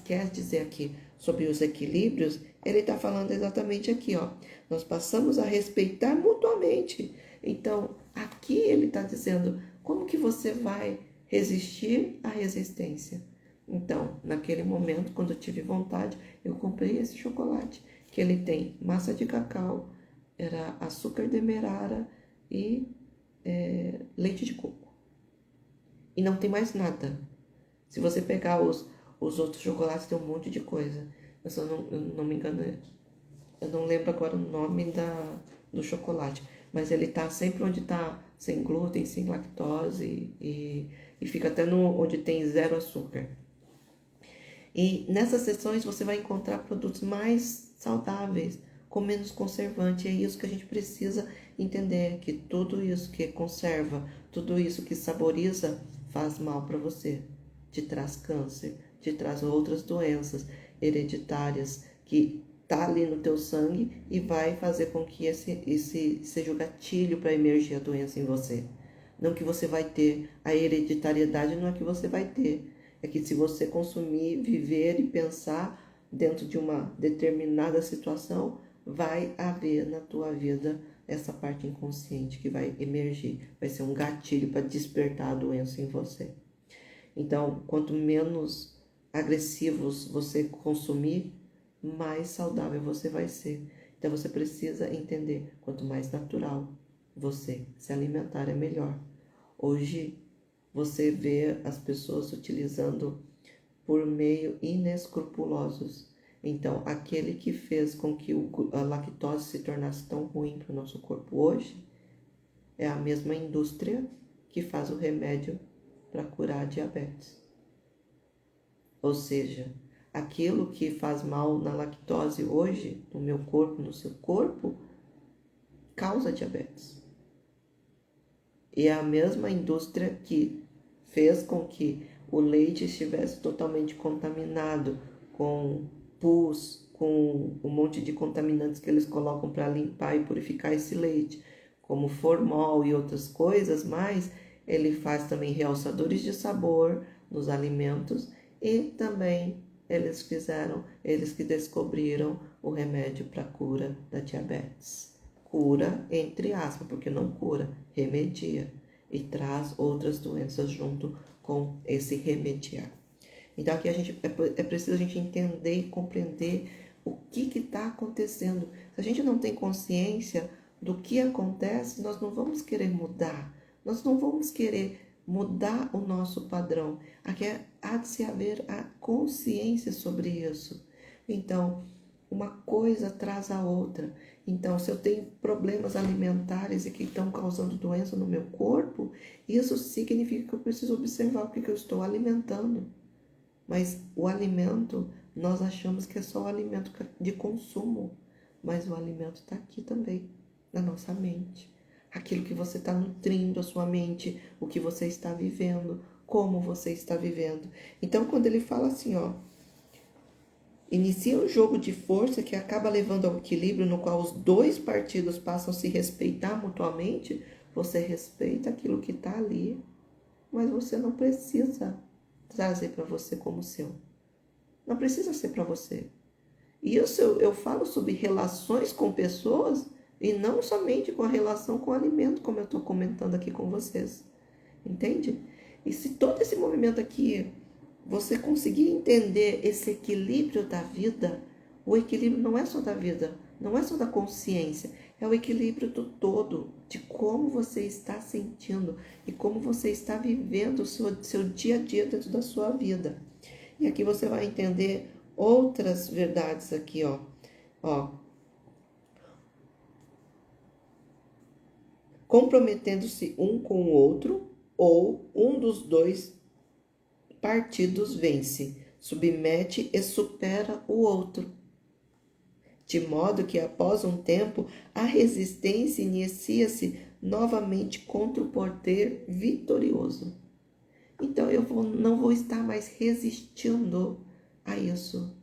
quer dizer aqui sobre os equilíbrios, ele está falando exatamente aqui, ó. Nós passamos a respeitar mutuamente. Então, aqui ele está dizendo como que você vai resistir à resistência. Então, naquele momento, quando eu tive vontade, eu comprei esse chocolate, que ele tem massa de cacau, era açúcar demerara e leite de coco. E não tem mais nada. Se você pegar os outros chocolates, tem um monte de coisa. Mas eu não me engano, eu não lembro agora o nome do chocolate. Mas ele tá sempre onde tá sem glúten, sem lactose e fica até onde tem 0 açúcar. E nessas seções você vai encontrar produtos mais saudáveis, com menos conservante. É isso que a gente precisa entender, que tudo isso que conserva, tudo isso que saboriza faz mal para você. Te traz câncer, te traz outras doenças hereditárias que tá ali no teu sangue e vai fazer com que esse seja o gatilho para emergir a doença em você. Não que você vai ter, a hereditariedade não é que você vai ter, é que se você consumir, viver e pensar dentro de uma determinada situação, vai haver na tua vida essa parte inconsciente que vai emergir, vai ser um gatilho para despertar a doença em você. Então, quanto menos agressivos você consumir, mais saudável você vai ser. Então, você precisa entender, quanto mais natural você se alimentar, é melhor. Hoje, você vê as pessoas utilizando por meio inescrupulosos. Então, aquele que fez com que a lactose se tornasse tão ruim para o nosso corpo hoje, é a mesma indústria que faz o remédio para curar a diabetes. Ou seja, aquilo que faz mal na lactose hoje, no meu corpo, no seu corpo, causa diabetes. E é a mesma indústria que fez com que o leite estivesse totalmente contaminado com pus, com um monte de contaminantes que eles colocam para limpar e purificar esse leite, como formol e outras coisas, mas ele faz também realçadores de sabor nos alimentos e também eles que descobriram o remédio para a cura da diabetes. Cura, entre aspas, porque não cura, remedia e traz outras doenças junto com esse remediar. Então aqui é preciso a gente entender e compreender o que está acontecendo. Se a gente não tem consciência do que acontece, nós não vamos querer mudar, nós não vamos querer mudar o nosso padrão. Aqui há de se haver a consciência sobre isso. Então, uma coisa traz a outra. Então, se eu tenho problemas alimentares e que estão causando doença no meu corpo, isso significa que eu preciso observar o que eu estou alimentando. Mas o alimento, nós achamos que é só o alimento de consumo, mas o alimento está aqui também, na nossa mente. Aquilo que você está nutrindo a sua mente, o que você está vivendo, como você está vivendo. Então, quando ele fala assim, ó, inicia um jogo de força que acaba levando ao equilíbrio no qual os dois partidos passam a se respeitar mutuamente, você respeita aquilo que está ali, mas você não precisa trazer para você como seu. Não precisa ser para você. E eu falo sobre relações com pessoas e não somente com a relação com o alimento, como eu estou comentando aqui com vocês. Entende? E se todo esse movimento aqui, você conseguir entender esse equilíbrio da vida, o equilíbrio não é só da vida, não é só da consciência, é o equilíbrio do todo, de como você está sentindo e como você está vivendo o seu dia a dia dentro da sua vida. E aqui você vai entender outras verdades aqui, ó. Comprometendo-se um com o outro, ou um dos dois partidos vence, submete e supera o outro. De modo que, após um tempo, a resistência inicia-se novamente contra o poder vitorioso. Então, não vou estar mais resistindo a isso.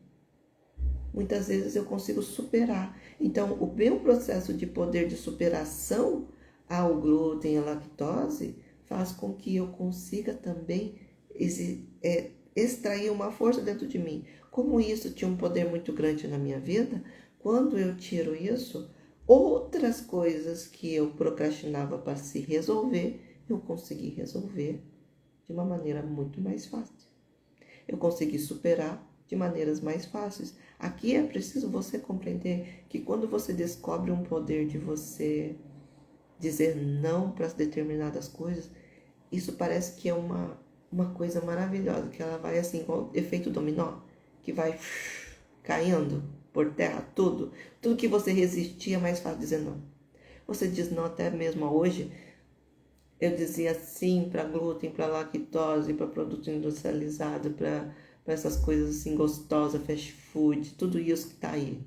Muitas vezes eu consigo superar. Então, o meu processo de poder de superação ao glúten e à lactose faz com que eu consiga também extrair uma força dentro de mim. como isso tinha um poder muito grande na minha vida, quando eu tiro isso, outras coisas que eu procrastinava para se resolver, eu consegui resolver de uma maneira muito mais fácil. Eu consegui superar de maneiras mais fáceis. Aqui é preciso você compreender que quando você descobre um poder de você dizer não para determinadas coisas, isso parece que é uma coisa maravilhosa, que ela vai assim, com efeito dominó, que vai caindo por terra tudo. Tudo que você resistia é mais fácil dizer não. Você diz não até mesmo hoje. Eu dizia sim para glúten, para lactose, para produto industrializado, para essas coisas assim gostosas, fast food, tudo isso que está aí.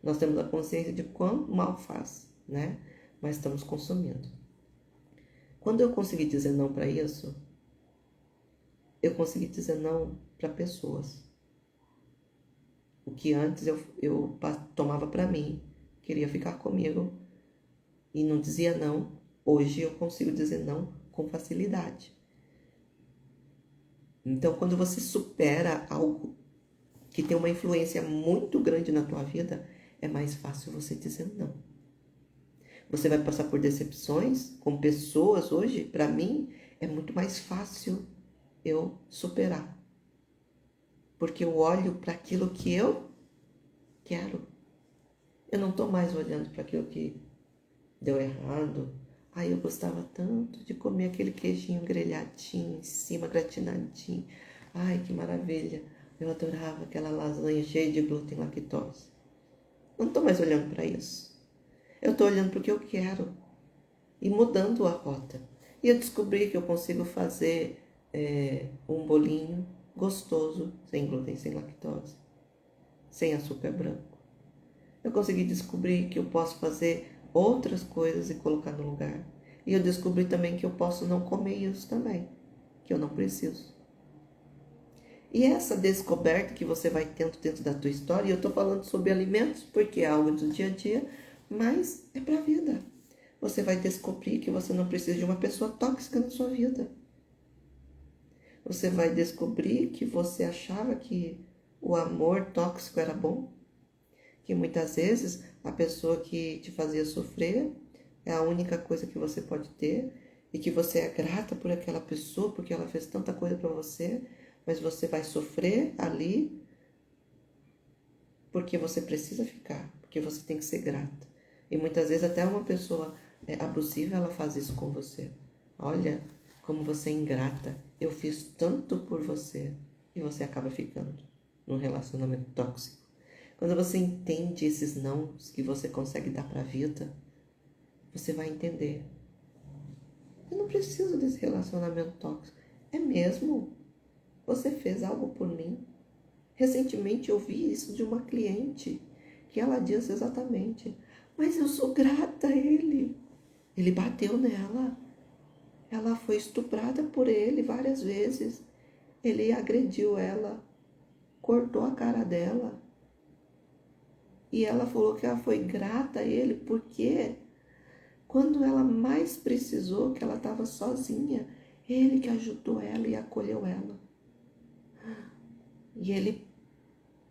Nós temos a consciência de quão mal faz, né? Mas estamos consumindo. Quando eu consegui dizer não para isso, eu consegui dizer não para pessoas. O que antes eu tomava para mim, queria ficar comigo e não dizia não, hoje eu consigo dizer não com facilidade. Então, quando você supera algo que tem uma influência muito grande na tua vida, é mais fácil você dizer não. Você vai passar por decepções com pessoas hoje, para mim, é muito mais fácil eu superar. Porque eu olho para aquilo que eu quero. Eu não estou mais olhando para aquilo que deu errado. Ai, eu gostava tanto de comer aquele queijinho grelhadinho em cima, gratinadinho. Ai, que maravilha. Eu adorava aquela lasanha cheia de glúten e lactose. Não estou mais olhando para isso. Eu estou olhando para o que eu quero e mudando a rota. E eu descobri que eu consigo fazer um bolinho gostoso, sem glúten, sem lactose, sem açúcar branco. Eu consegui descobrir que eu posso fazer outras coisas e colocar no lugar. E eu descobri também que eu posso não comer isso também, que eu não preciso. E essa descoberta que você vai tendo dentro da tua história, e eu estou falando sobre alimentos porque é algo do dia a dia, mas é para a vida. Você vai descobrir que você não precisa de uma pessoa tóxica na sua vida. Você vai descobrir que você achava que o amor tóxico era bom, que muitas vezes a pessoa que te fazia sofrer é a única coisa que você pode ter e que você é grata por aquela pessoa porque ela fez tanta coisa para você, mas você vai sofrer ali porque você precisa ficar, porque você tem que ser grata. E muitas vezes até uma pessoa abusiva, ela faz isso com você. Olha como você é ingrata, eu fiz tanto por você e você acaba ficando num relacionamento tóxico. Quando você entende esses nãos que você consegue dar para a vida, você vai entender. Eu não preciso desse relacionamento tóxico. É mesmo? Você fez algo por mim? Recentemente eu vi isso de uma cliente, que ela disse exatamente, mas eu sou grata a ele. Ele bateu nela. Ela foi estuprada por ele várias vezes. Ele agrediu ela, cortou a cara dela. E ela falou que ela foi grata a ele porque quando ela mais precisou, que ela estava sozinha, ele que ajudou ela e acolheu ela. E ele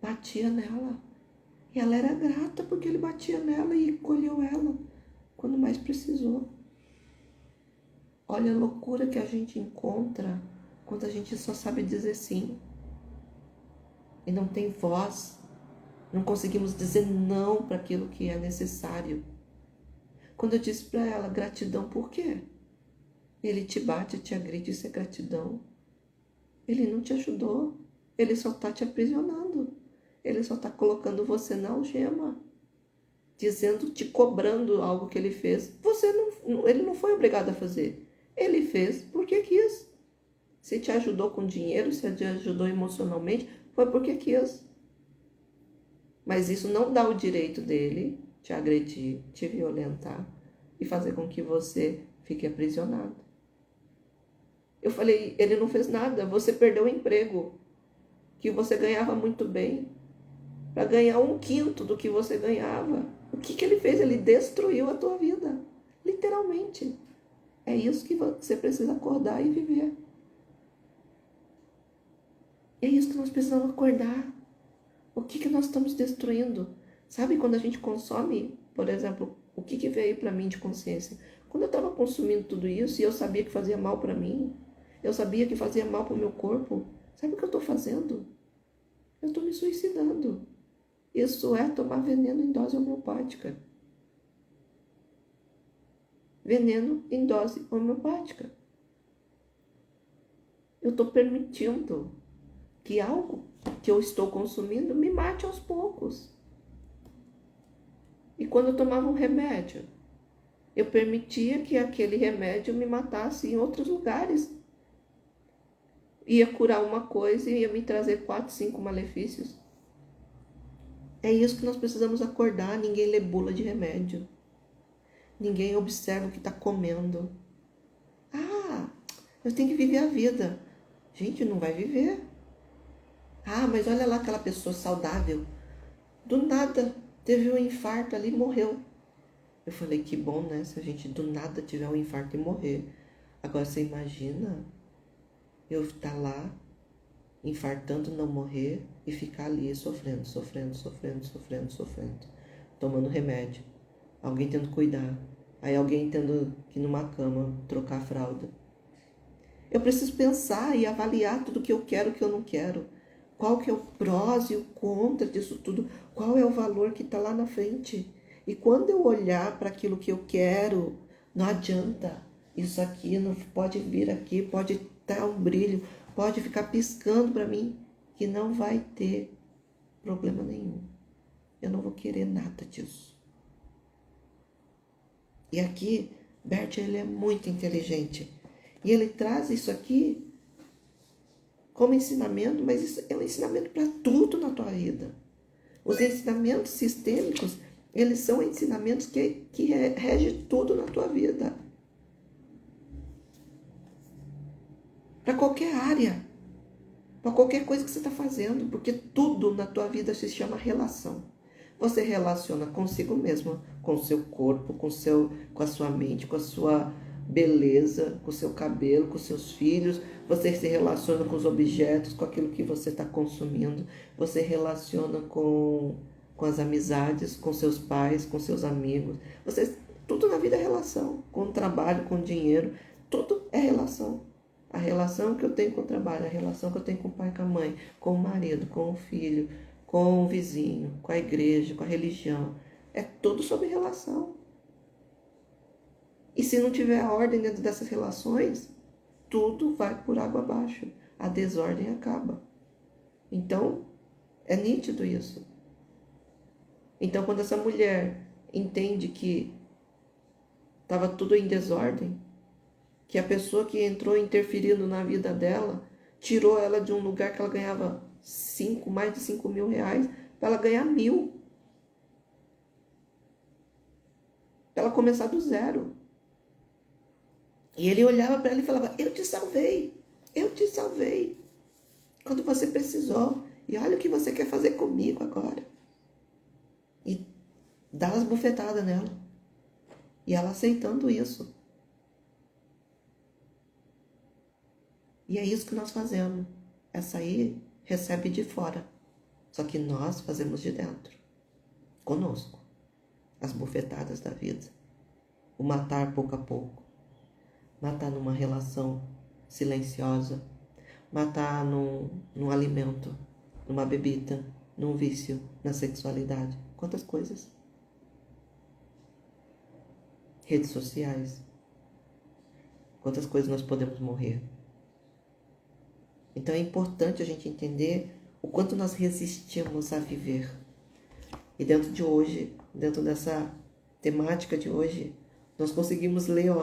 batia nela. E ela era grata porque ele batia nela e acolheu ela quando mais precisou. Olha a loucura que a gente encontra quando a gente só sabe dizer sim. E não tem voz. Não conseguimos dizer não para aquilo que é necessário. Quando eu disse para ela, gratidão por quê? Ele te bate, te agride, isso é gratidão. Ele não te ajudou. Ele só está te aprisionando. Ele só está colocando você na algema. Dizendo, te cobrando algo que ele fez. Ele não foi obrigado a fazer. Ele fez porque quis. Se te ajudou com dinheiro, se te ajudou emocionalmente, foi porque quis. Mas isso não dá o direito dele te agredir, te violentar e fazer com que você fique aprisionado. Eu falei, ele não fez nada, você perdeu o emprego, que você ganhava muito bem, para ganhar 1/5 do que você ganhava. O que ele fez? Ele destruiu a tua vida, literalmente. É isso que você precisa acordar e viver. É isso que nós precisamos acordar. O que nós estamos destruindo? Sabe quando a gente consome, por exemplo, o que veio para mim de consciência? Quando eu estava consumindo tudo isso e eu sabia que fazia mal para mim, eu sabia que fazia mal para o meu corpo, sabe o que eu estou fazendo? Eu estou me suicidando. Isso é tomar veneno em dose homeopática. Veneno em dose homeopática. Eu estou permitindo que algo que eu estou consumindo me mate aos poucos. E quando eu tomava um remédio, eu permitia que aquele remédio me matasse em outros lugares. Ia curar uma coisa e ia me trazer 4, 5 malefícios. É isso que nós precisamos acordar. Ninguém lê bula de remédio. Ninguém observa o que está comendo. Ah, eu tenho que viver a vida. Gente, não vai viver. Ah, mas olha lá aquela pessoa saudável. Do nada teve um infarto ali e morreu. Eu falei, que bom, né? Se a gente do nada tiver um infarto e morrer. Agora você imagina eu estar lá, infartando, não morrer e ficar ali sofrendo, tomando remédio. Alguém tendo que cuidar. Aí alguém tendo que ir numa cama trocar a fralda. Eu preciso pensar e avaliar tudo que eu quero e que eu não quero. Qual que é o prós e o contra disso tudo? Qual é o valor que está lá na frente? E quando eu olhar para aquilo que eu quero, não adianta. Isso aqui não pode vir aqui, pode dar um brilho, pode ficar piscando para mim, que não vai ter problema nenhum. Eu não vou querer nada disso. E aqui, Bert, ele é muito inteligente. E ele traz isso aqui como ensinamento, mas isso é um ensinamento para tudo na tua vida. Os ensinamentos sistêmicos, eles são ensinamentos que regem tudo na tua vida. Para qualquer área, para qualquer coisa que você está fazendo, porque tudo na tua vida se chama relação. Você relaciona consigo mesmo, com o seu corpo, com a sua mente, com a sua beleza, com o seu cabelo, com os seus filhos. Você se relaciona com os objetos, com aquilo que você está consumindo. Você relaciona com as amizades, com seus pais, com seus amigos. Tudo na vida é relação. Com o trabalho, com o dinheiro. Tudo é relação. A relação que eu tenho com o trabalho, a relação que eu tenho com o pai, com a mãe, com o marido, com o filho, com o vizinho, com a igreja, com a religião. É tudo sobre relação. E se não tiver a ordem dentro dessas relações, tudo vai por água abaixo. A desordem acaba. Então, é nítido isso. Então, quando essa mulher entende que estava tudo em desordem, que a pessoa que entrou interferindo na vida dela, tirou ela de um lugar que ela ganhava mais de 5 mil reais, para ela ganhar 1.000. Para ela começar do zero. E ele olhava para ela e falava, eu te salvei, quando você precisou. E olha o que você quer fazer comigo agora. E dá as bufetadas nela. E ela aceitando isso. E é isso que nós fazemos. Essa aí recebe de fora. Só que nós fazemos de dentro. Conosco. As bufetadas da vida. O matar pouco a pouco. Matar numa relação silenciosa. Matar num alimento. Numa bebida. Num vício. Na sexualidade. Quantas coisas. Redes sociais. Quantas coisas nós podemos morrer. Então é importante a gente entender o quanto nós resistimos a viver. E dentro de hoje, dentro dessa temática de hoje, nós conseguimos ler,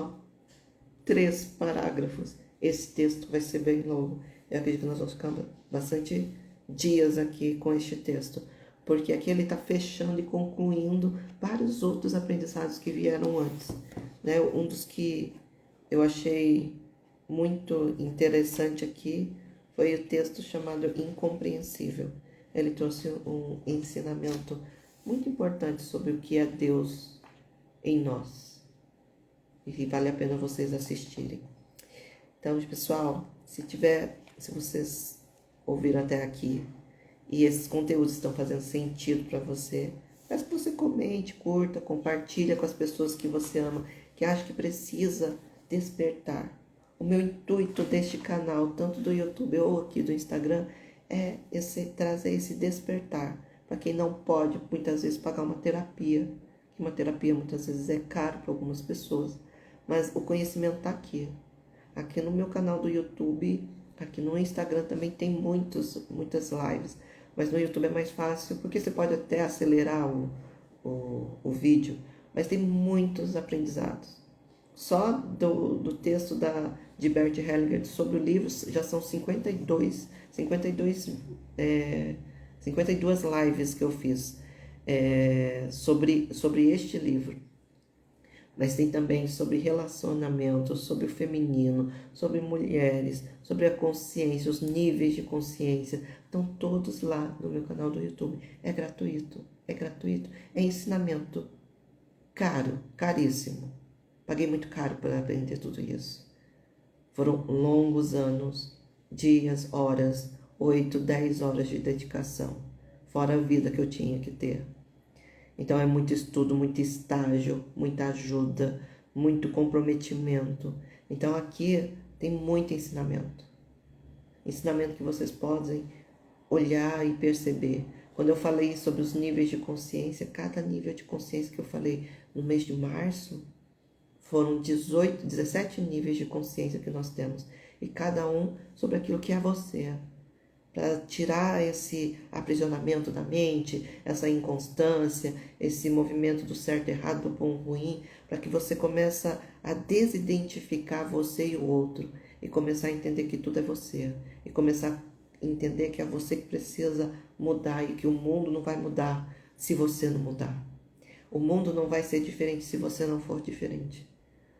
3 parágrafos. Esse texto vai ser bem longo. Eu acredito que nós vamos ficar bastante dias aqui com este texto. Porque aqui ele está fechando e concluindo vários outros aprendizados que vieram antes. Né? Um dos que eu achei muito interessante aqui foi o texto chamado Incompreensível. Ele trouxe um ensinamento muito importante sobre o que é Deus em nós. E vale a pena vocês assistirem. Então, pessoal, se vocês ouviram até aqui e esses conteúdos estão fazendo sentido para você, peço que você comente, curta, compartilha com as pessoas que você ama, que acha que precisa despertar. O meu intuito deste canal, tanto do YouTube ou aqui do Instagram, é trazer esse despertar para quem não pode muitas vezes pagar uma terapia. Uma terapia muitas vezes é caro para algumas pessoas, mas o conhecimento está aqui. Aqui no meu canal do YouTube, aqui no Instagram também tem muitas lives, mas no YouTube é mais fácil porque você pode até acelerar o vídeo, mas tem muitos aprendizados. Só do texto de Bert Hellinger sobre o livro já são 52 lives que eu fiz sobre este livro. Mas tem também sobre relacionamento, sobre o feminino, sobre mulheres, sobre a consciência, os níveis de consciência. Estão todos lá no meu canal do YouTube. É gratuito. É ensinamento caro, caríssimo. Paguei muito caro para aprender tudo isso. Foram longos anos, dias, horas, 8, 10 horas de dedicação, fora a vida que eu tinha que ter. Então é muito estudo, muito estágio, muita ajuda, muito comprometimento. Então aqui tem muito ensinamento. Ensinamento que vocês podem olhar e perceber. Quando eu falei sobre os níveis de consciência, cada nível de consciência que eu falei no mês de março, foram 17 níveis de consciência que nós temos. E cada um sobre aquilo que é você. Para tirar esse aprisionamento da mente, essa inconstância, esse movimento do certo, errado, do bom, ruim, para que você comece a desidentificar você e o outro, e começar a entender que tudo é você, e começar a entender que é você que precisa mudar, e que o mundo não vai mudar se você não mudar. O mundo não vai ser diferente se você não for diferente.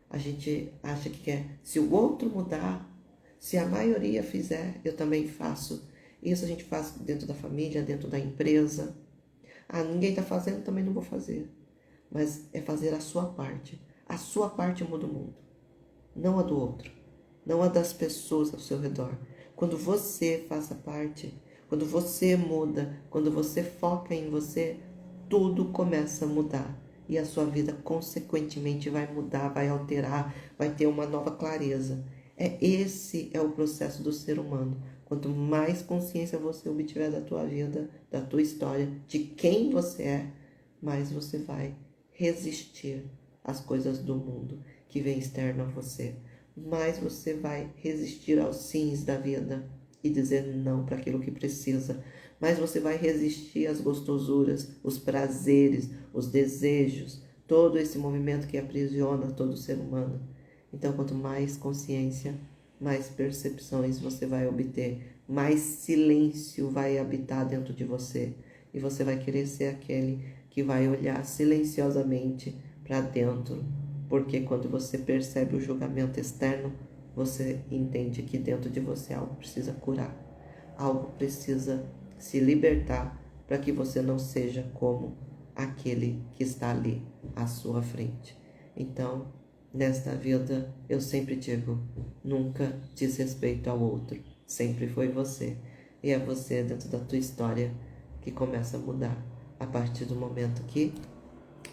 A gente acha que se o outro mudar, se a maioria fizer, eu também faço. Isso a gente faz dentro da família, dentro da empresa. Ninguém está fazendo, também não vou fazer. Mas é fazer a sua parte. A sua parte muda o mundo. Não a do outro. Não a das pessoas ao seu redor. Quando você faz a parte, quando você muda, quando você foca em você, tudo começa a mudar. E a sua vida, consequentemente, vai mudar, vai alterar, vai ter uma nova clareza. Esse é o processo do ser humano. Quanto mais consciência você obtiver da tua vida, da tua história, de quem você é, mais você vai resistir às coisas do mundo que vem externo a você. Mais você vai resistir aos sims da vida e dizer não para aquilo que precisa. Mais você vai resistir às gostosuras, os prazeres, os desejos, todo esse movimento que aprisiona todo ser humano. Então, quanto mais consciência, mais percepções você vai obter, mais silêncio vai habitar dentro de você. E você vai querer ser aquele que vai olhar silenciosamente para dentro. Porque quando você percebe o julgamento externo, você entende que dentro de você algo precisa curar. Algo precisa se libertar para que você não seja como aquele que está ali à sua frente. Então, nesta vida, eu sempre digo, nunca diz respeito ao outro, sempre foi você. E é você, dentro da tua história, que começa a mudar a partir do momento que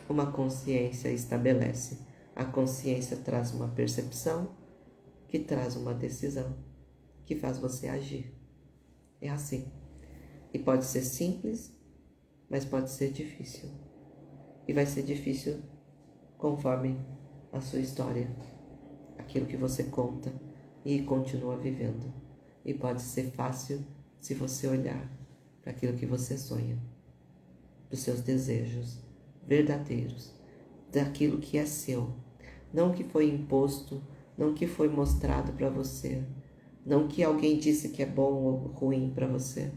uma consciência estabelece. A consciência traz uma percepção, que traz uma decisão, que faz você agir. É assim. E pode ser simples, mas pode ser difícil. E vai ser difícil conforme a sua história, aquilo que você conta e continua vivendo. E pode ser fácil se você olhar para aquilo que você sonha, para os seus desejos verdadeiros, daquilo que é seu, não que foi imposto, não que foi mostrado para você, não que alguém disse que é bom ou ruim para você,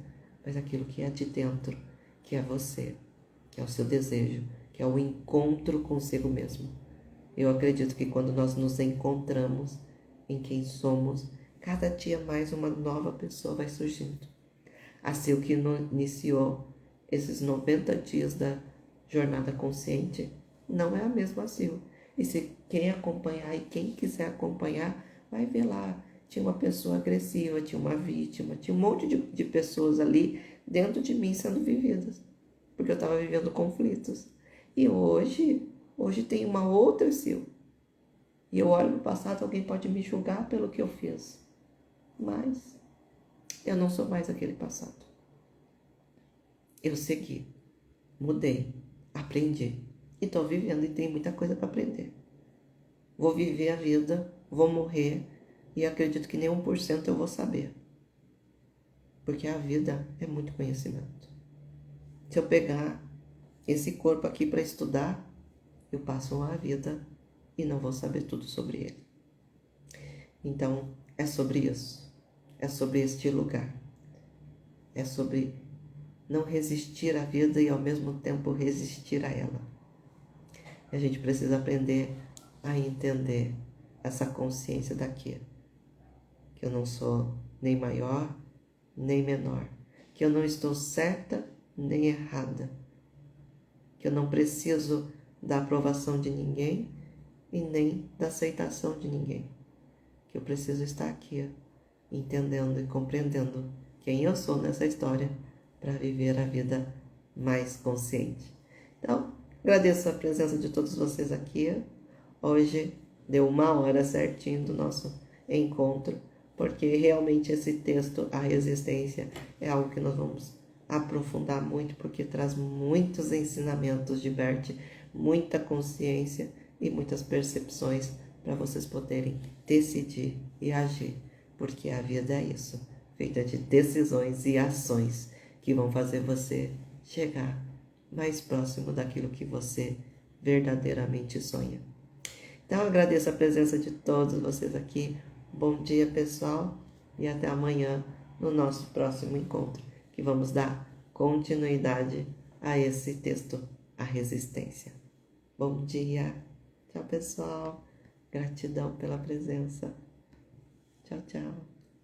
mas aquilo que é de dentro, que é você, que é o seu desejo, que é o encontro consigo mesmo. Eu acredito que quando nós nos encontramos em quem somos, cada dia mais uma nova pessoa vai surgindo. Assim, o que iniciou esses 90 dias da jornada consciente não é a mesma Sil. E se quem acompanhar e quem quiser acompanhar, vai ver lá tinha uma pessoa agressiva, tinha uma vítima, tinha um monte de pessoas ali dentro de mim sendo vividas, porque eu estava vivendo conflitos. E hoje tem uma outra Sil. E eu olho no passado, alguém pode me julgar pelo que eu fiz, mas eu não sou mais aquele passado. Eu segui, mudei, aprendi e estou vivendo e tem muita coisa para aprender. Vou viver a vida, vou morrer e acredito que nem 1% eu vou saber. Porque a vida é muito conhecimento. Se eu pegar esse corpo aqui para estudar, eu passo uma vida e não vou saber tudo sobre ele. Então, é sobre isso. É sobre este lugar. É sobre não resistir à vida e ao mesmo tempo resistir a ela. A gente precisa aprender a entender essa consciência daqui. Que eu não sou nem maior, nem menor. Que eu não estou certa, nem errada. Que eu não preciso da aprovação de ninguém e nem da aceitação de ninguém. Que eu preciso estar aqui, entendendo e compreendendo quem eu sou nessa história para viver a vida mais consciente. Então, agradeço a presença de todos vocês aqui. Hoje deu 1 hora certinho do nosso encontro, porque realmente esse texto, A Resistência, é algo que nós vamos aprofundar muito, porque traz muitos ensinamentos, diverte muita consciência e muitas percepções para vocês poderem decidir e agir, porque a vida é isso, feita de decisões e ações que vão fazer você chegar mais próximo daquilo que você verdadeiramente sonha. Então, eu agradeço a presença de todos vocês aqui. Bom dia, pessoal, e até amanhã no nosso próximo encontro, que vamos dar continuidade a esse texto, A Resistência. Bom dia. Tchau, pessoal. Gratidão pela presença. Tchau, tchau.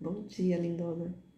Bom dia, lindona.